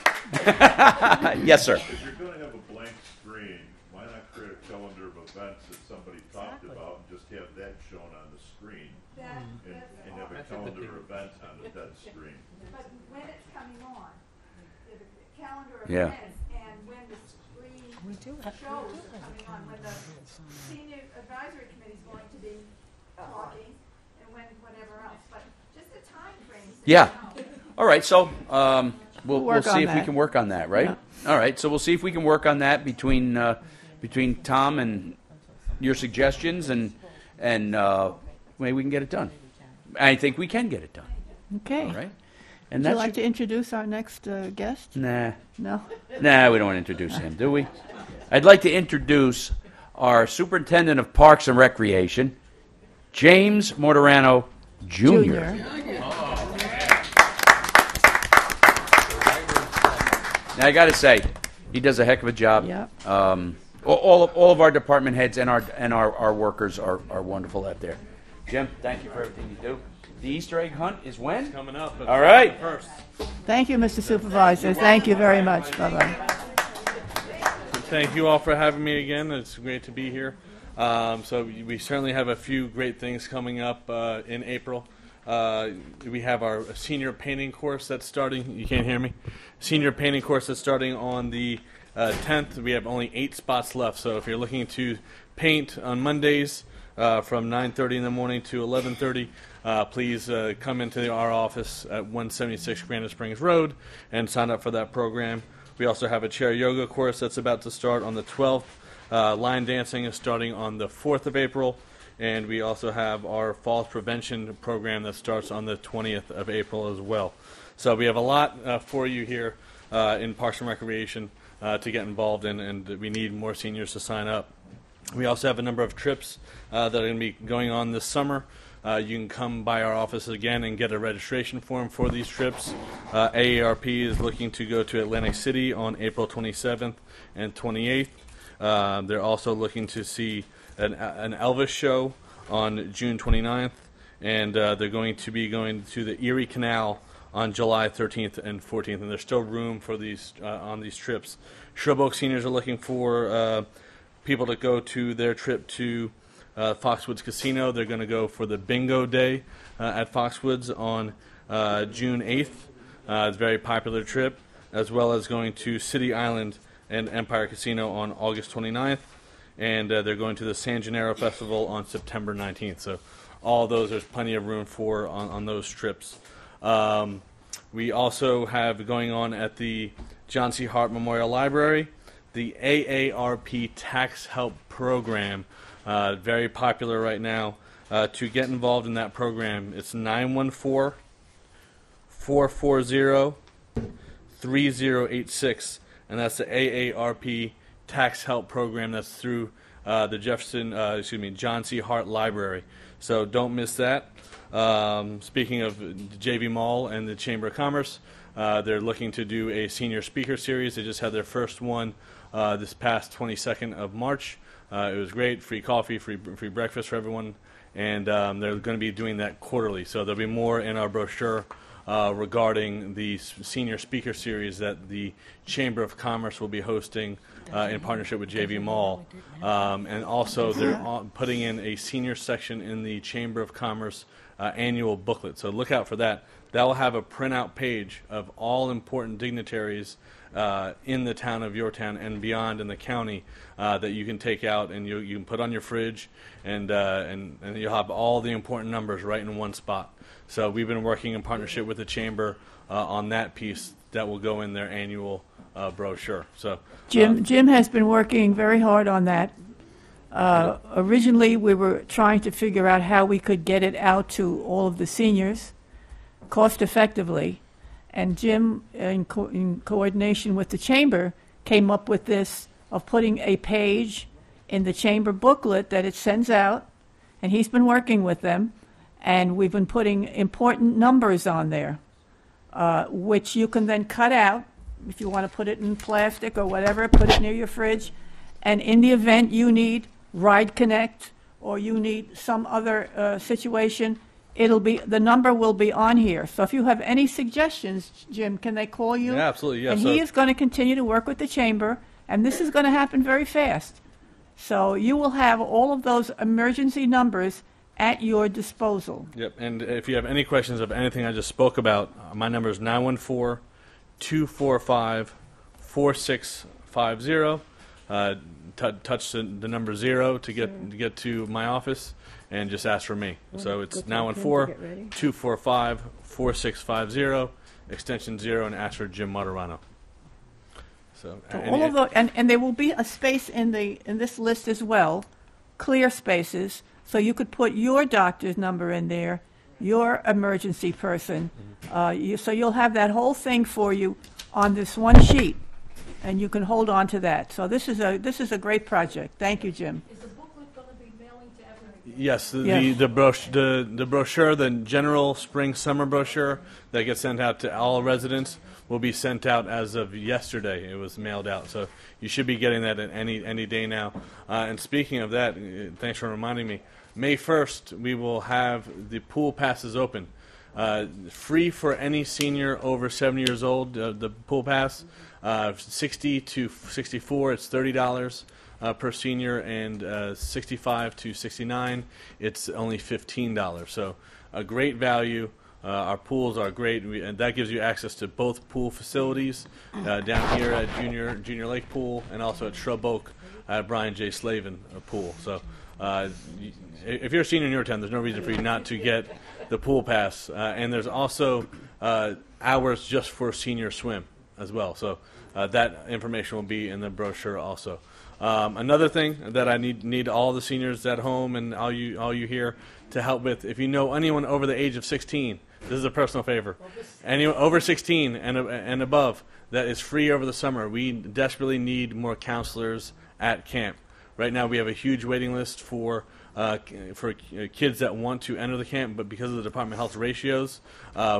Yes, sir.
If you're going to have a blank screen, why not create a calendar of events that somebody talked about and just
Yeah.
events, and when the spring shows are coming on, when the senior advisory committee is going to be talking, and when whatever else, but just a time frame.
Yeah. All right. So we'll
work
see
on
if we
that.
can work on that, right?
Yeah.
All right. So we'll see if we can work on that between Tom and your suggestions, and maybe we can get it done. I think we can get it done.
Okay.
All right. And
Would you
that's
like to introduce our next guest?
Nah.
No?
Nah, we don't want to introduce him, do we? I'd like to introduce our Superintendent of Parks and Recreation, James Mortorano Jr. Now, I got to say, he does a heck of a job.
Yep.
All of our department heads and our workers are wonderful out there. Jim, thank you for everything you do. The Easter egg hunt is when?
Coming up.
All right.
First.
Thank you, Mr. Supervisor. Thank you very much. Bye-bye.
Thank you all for having me again. It's great to be here. So we certainly have a few great things coming up in April. We have our senior painting course that's starting. You can't hear me? Senior painting course that's starting on the 10th. We have only 8 spots left. So if you're looking to paint on Mondays from 9:30 in the morning to 11:30, please come into our office at 176 Granite Springs Road and sign up for that program. We also have a chair yoga course that's about to start on the 12th. Line dancing is starting on the 4th of April. And we also have our falls prevention program that starts on the 20th of April as well. So we have a lot for you here in Parks and Recreation to get involved in, and we need more seniors to sign up. We also have a number of trips that are going to be going on this summer. You can come by our office again and get a registration form for these trips. AARP is looking to go to Atlantic City on April 27th and 28th. They're also looking to see an Elvis show on June 29th, and they're going to be going to the Erie Canal on July 13th and 14th, and there's still room for these on these trips. Shrub Oak seniors are looking for people to go to their trip to Foxwoods Casino. They're going to go for the bingo day at Foxwoods on June 8th. It's a very popular trip, as well as going to City Island and Empire Casino on August 29th. And they're going to the San Gennaro Festival on September 19th. So all those, there's plenty of room for on those trips. We also have going on at the John C. Hart Memorial Library, the AARP Tax Help Program, very popular right now. To get involved in that program, it's 914-440-3086, and that's the AARP Tax Help Program that's through the John C. Hart Library. So don't miss that. Speaking of JV Mall and the Chamber of Commerce, they're looking to do a senior speaker series. They just had their first one this past 22nd of March. It was great, free coffee, free breakfast for everyone, and they're going to be doing that quarterly. So there'll be more in our brochure regarding the senior speaker series that the Chamber of Commerce will be hosting in partnership with JV Mall. And also they're putting in a senior section in the Chamber of Commerce annual booklet. So look out for that. That will have a printout page of all important dignitaries in the town of Yorktown and beyond in the county that you can take out and you can put on your fridge, and you'll have all the important numbers right in one spot. So we've been working in partnership with the Chamber on that piece that will go in their annual brochure. So
Jim has been working very hard on that. Originally, we were trying to figure out how we could get it out to all of the seniors cost effectively. And Jim, in coordination with the Chamber, came up with this of putting a page in the Chamber booklet that it sends out, and he's been working with them, and we've been putting important numbers on there, which you can then cut out if you want to put it in plastic or whatever, put it near your fridge, and in the event you need Ride Connect or you need some other situation, the number will be on here. So if you have any suggestions, Jim, can they call you?
Yeah, absolutely. Yeah,
and he is going to continue to work with the Chamber, and this is going to happen very fast. So you will have all of those emergency numbers at your disposal.
Yep, and if you have any questions of anything I just spoke about, my number is 914-245-4666. 4650. Touch the number 0 to get to my office, and just ask for me. So it's 914-245-4650, extension 0, and ask for Jim Martirano. So
all of and there will be a space in this list as well, clear spaces, so you could put your doctor's number in there, your emergency person. So you'll have that whole thing for you on this one sheet, and you can hold on to that. So this is a great project. Thank you, Jim.
Is the booklet going to be mailing to everyone?
Yes, the brochure, the general spring-summer brochure that gets sent out to all residents will be sent out as of yesterday. It was mailed out, so you should be getting that at any day now. And speaking of that, thanks for reminding me. May 1st, we will have the pool passes open. Free for any senior over 70 years old, the pool pass. 60 to 64, it's $30 per senior, and 65 to 69, it's only $15. So a great value. Our pools are great, and that gives you access to both pool facilities down here at Junior Lake Pool, and also at Shrub Oak at Brian J. Slavin Pool. So if you're a senior in your town, there's no reason for you not to get the pool pass. And there's also hours just for senior swim as well. So that information will be in the brochure also. Another thing that I need all the seniors at home and all you here to help with, if you know anyone over the age of 16, this is a personal favor. Anyone over 16 and above that is free over the summer, we desperately need more counselors at camp. Right now we have a huge waiting list for kids that want to enter the camp, but because of the Department of Health ratios,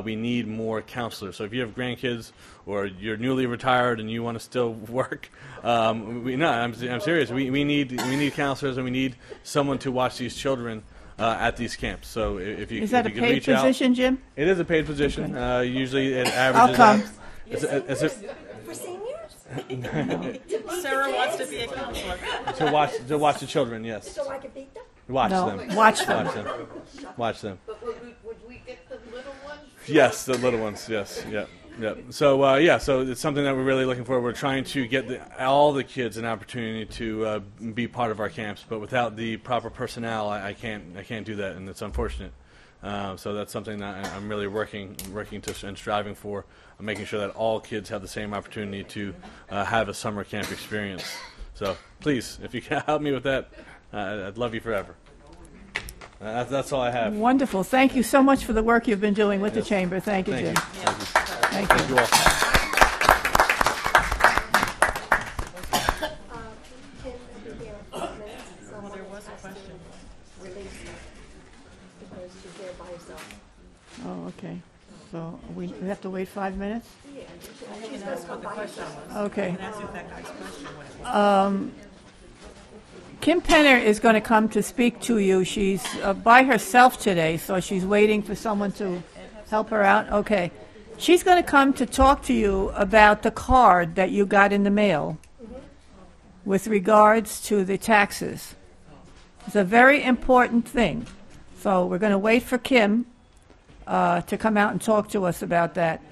we need more counselors. So if you have grandkids or you're newly retired and you want to still work, I'm serious. We need counselors, and we need someone to watch these children at these camps. So if you
is that
if
a
you could
paid
reach out,
position, Jim?
it is a paid position. Usually it
I'll
averages.
come.
For seniors?
Sarah wants to be a counselor.
to watch the children. Yes.
So I could beat them?
Watch
No,
them.
watch them.
Watch them.
But would we get the little ones?
Yes, the little ones. Yes, yeah. So so it's something that we're really looking for. We're trying to get all the kids an opportunity to be part of our camps, but without the proper personnel, I can't do that, and it's unfortunate. So that's something that I'm really working to and striving for, making sure that all kids have the same opportunity to have a summer camp experience. So please, if you can help me with that, I'd love you forever. That's all I have.
Wonderful. Thank you so much for the work you've been doing with the Chamber. Thank you, Jim. Thank you.
Thank you all.
Well, there was a question.
Oh, okay. So we have to wait 5 minutes?
That's what the question was.
Okay.
I can ask you that guy's question when it was.
Kim Penner is going to come to speak to you. She's by herself today, so she's waiting for someone to help her out. Okay. She's going to come to talk to you about the card that you got in the mail with regards to the taxes. It's a very important thing. So we're going to wait for Kim to come out and talk to us about that.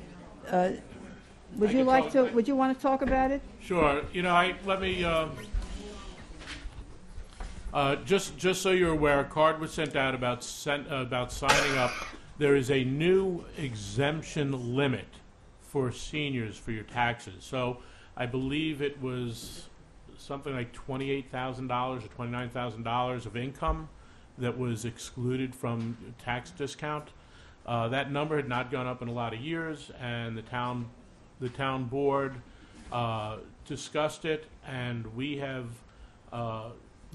Would you want to talk about it?
Sure. Let me just so you're aware, a card was sent out about signing up. There is a new exemption limit for seniors for your taxes. So I believe it was something like $28,000 or $29,000 of income that was excluded from tax discount. That number had not gone up in a lot of years, and the town board discussed it, and we have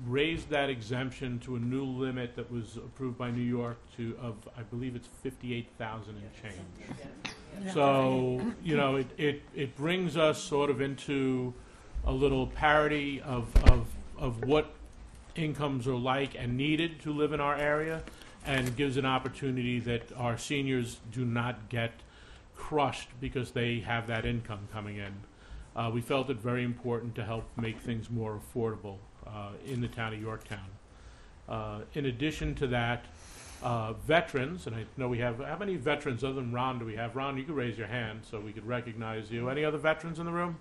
raised that exemption to a new limit that was approved by New York of I believe it's $58,000 and change. So it brings us sort of into a little parity of what incomes are like and needed to live in our area, and gives an opportunity that our seniors do not get crushed because they have that income coming in. We felt it very important to help make things more affordable in the town of Yorktown. In addition to that, veterans, and I know we have, how many veterans other than Ron do we have? Ron, you could raise your hand so we could recognize you. Any other veterans in the room?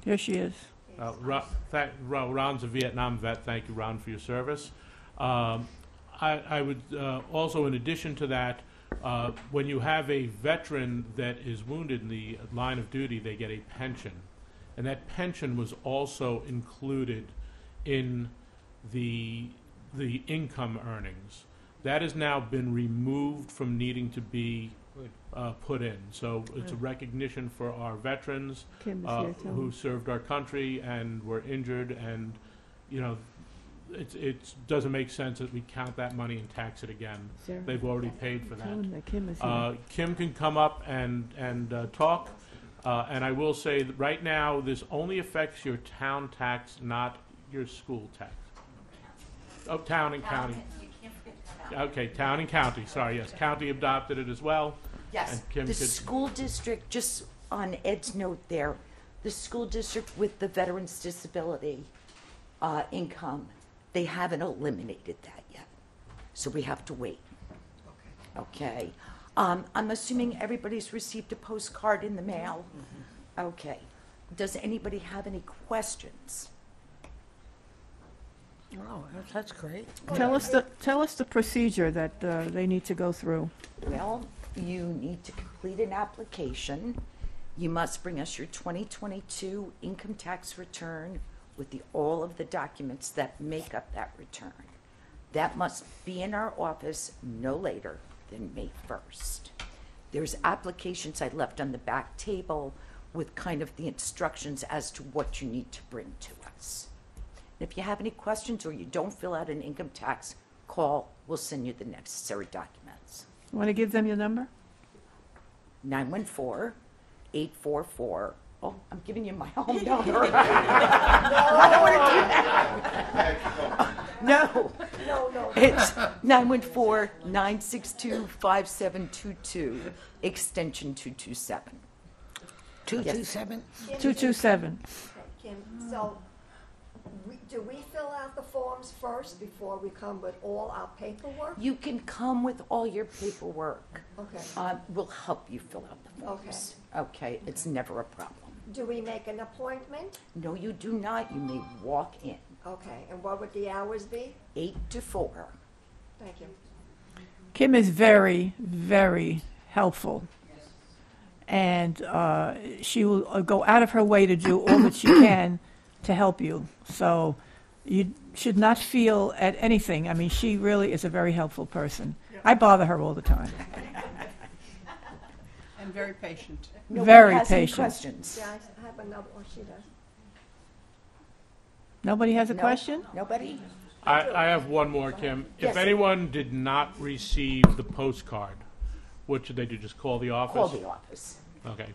Here she is.
Ron's a Vietnam vet. Thank you, Ron, for your service. I would also, in addition to that, when you have a veteran that is wounded in the line of duty, they get a pension. And that pension was also included in the income earnings. That has now been removed from needing to be put in. So it's a recognition for our veterans who served our country and were injured, and it doesn't make sense that we count that money and tax it again. They've already paid for that. Kim can come up and talk. And I will say that right now this only affects your town tax, not your school tax. Oh, town and county. Okay, town and county. Sorry, yes, county adopted it as well.
Yes,
and Kim
the school district, just on Ed's note there, the school district with the veterans' disability income, they haven't eliminated that yet. So we have to wait. Okay. I'm assuming everybody's received a postcard in the mail? Okay. Does anybody have any questions?
Oh, that's great.
Tell us the procedure that they need to go through.
Well, you need to complete an application. You must bring us your 2022 income tax return with all of the documents that make up that return. That must be in our office no later than May 1st. There's applications I left on the back table with kind of the instructions as to what you need to bring to us. If you have any questions or you don't fill out an income tax, call. We'll send you the necessary documents.
You want to give them your number?
914-844. Oh, I'm giving you my home number. I don't want to do that. No. It's 914-962-5722, extension 227.
227?
227.
Kim, so do we fill out the forms first before we come with all our paperwork?
You can come with all your paperwork.
Okay.
We'll help you fill out the forms. Okay, it's never a problem.
Do we make an appointment?
No, you do not. You may walk in.
Okay, and what would the hours be?
8 to 4.
Thank you.
Kim is very, very helpful. And she will go out of her way to do all that she can to help you. So you should not feel at anything. I mean, she really is a very helpful person. I bother her all the time.
And very patient.
Nobody has
patient.
Any questions?
Yeah, I have another one. She does.
Nobody has a question?
Nobody?
I have one more, Kim.
Yes.
If anyone did not receive the postcard, what should they do? Just call the office?
Call the office.
Okay.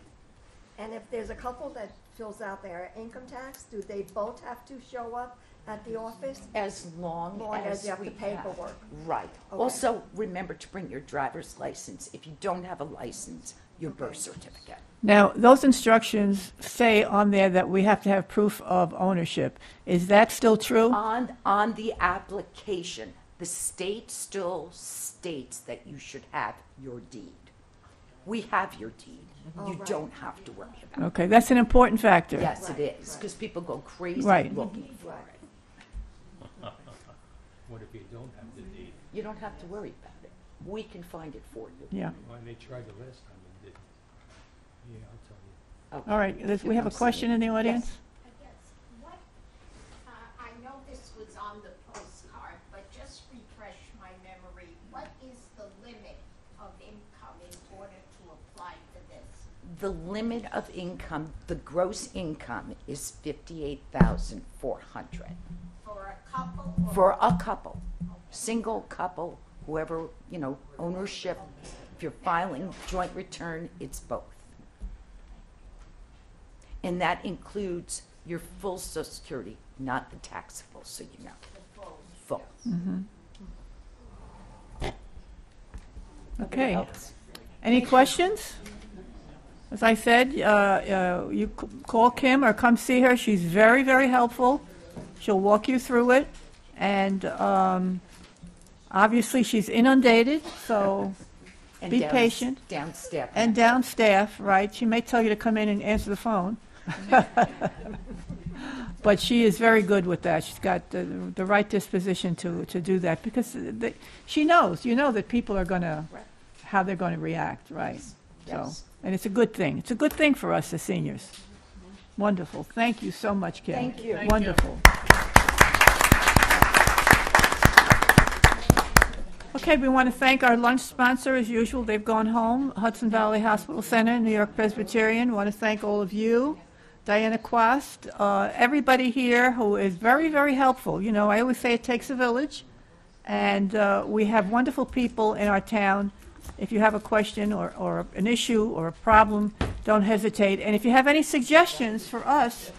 And if there's a couple that fills out their income tax, do they both have to show up at the office?
As long as
you have
we
the paperwork.
Right.
Okay.
Also, remember to bring your driver's license. If you don't have a license, your birth certificate.
Now, those instructions say on there that we have to have proof of ownership. Is that still true?
On the application, the state still states that you should have your deed. We have your deed. You
right.
don't have to worry about it.
Okay, that's an important factor.
Yes, it is, because people go crazy
Right.
looking for
Right.
it.
What if you don't have the deed?
You don't have to worry about it. We can find it for you.
Yeah.
Why they tried the last time and didn't? Yeah, I'll tell you.
Okay.
All right, we have a question in the audience?
Yes. What, I know this was on the postcard, but just refresh my memory. What is the limit of income in order to apply for this?
The limit of income, the gross income is $58,400
For a couple? Or
for a couple, single couple, whoever, ownership. If you're filing joint return, it's both. And that includes your full Social Security, not the taxable, so you know. Full.
Okay.
else?
Any questions? As I said, you call Kim or come see her. She's very, very helpful. She'll walk you through it. And obviously, she's inundated, so be patient.
Down staff.
And down staff, right? She may tell you to come in and answer the phone. But she is very good with that. She's got the right disposition to do that because she knows, that people are going to, how they're going to react, right?
Yes.
So, and it's a good thing. It's a good thing for us as seniors. Wonderful. Thank you so much, Kim.
Thank you.
Wonderful. Okay, we want to thank our lunch sponsor as usual. They've gone home, Hudson Valley Hospital Center, New York Presbyterian. Want to thank all of you, Diana Quast, everybody here who is very, very helpful. I always say it takes a village, and we have wonderful people in our town. If you have a question or an issue or a problem, don't hesitate. And if you have any suggestions for us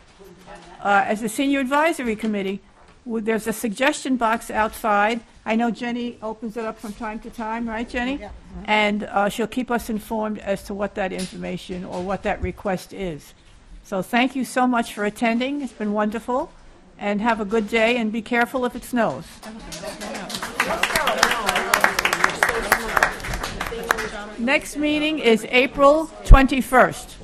as a Senior Advisory Committee, there's a suggestion box outside. I know Jenny opens it up from time to time, right, Jenny? Yeah. And she'll keep us informed as to what that information or what that request is. So thank you so much for attending. It's been wonderful. And have a good day, and be careful if it snows. Next meeting is April 21st.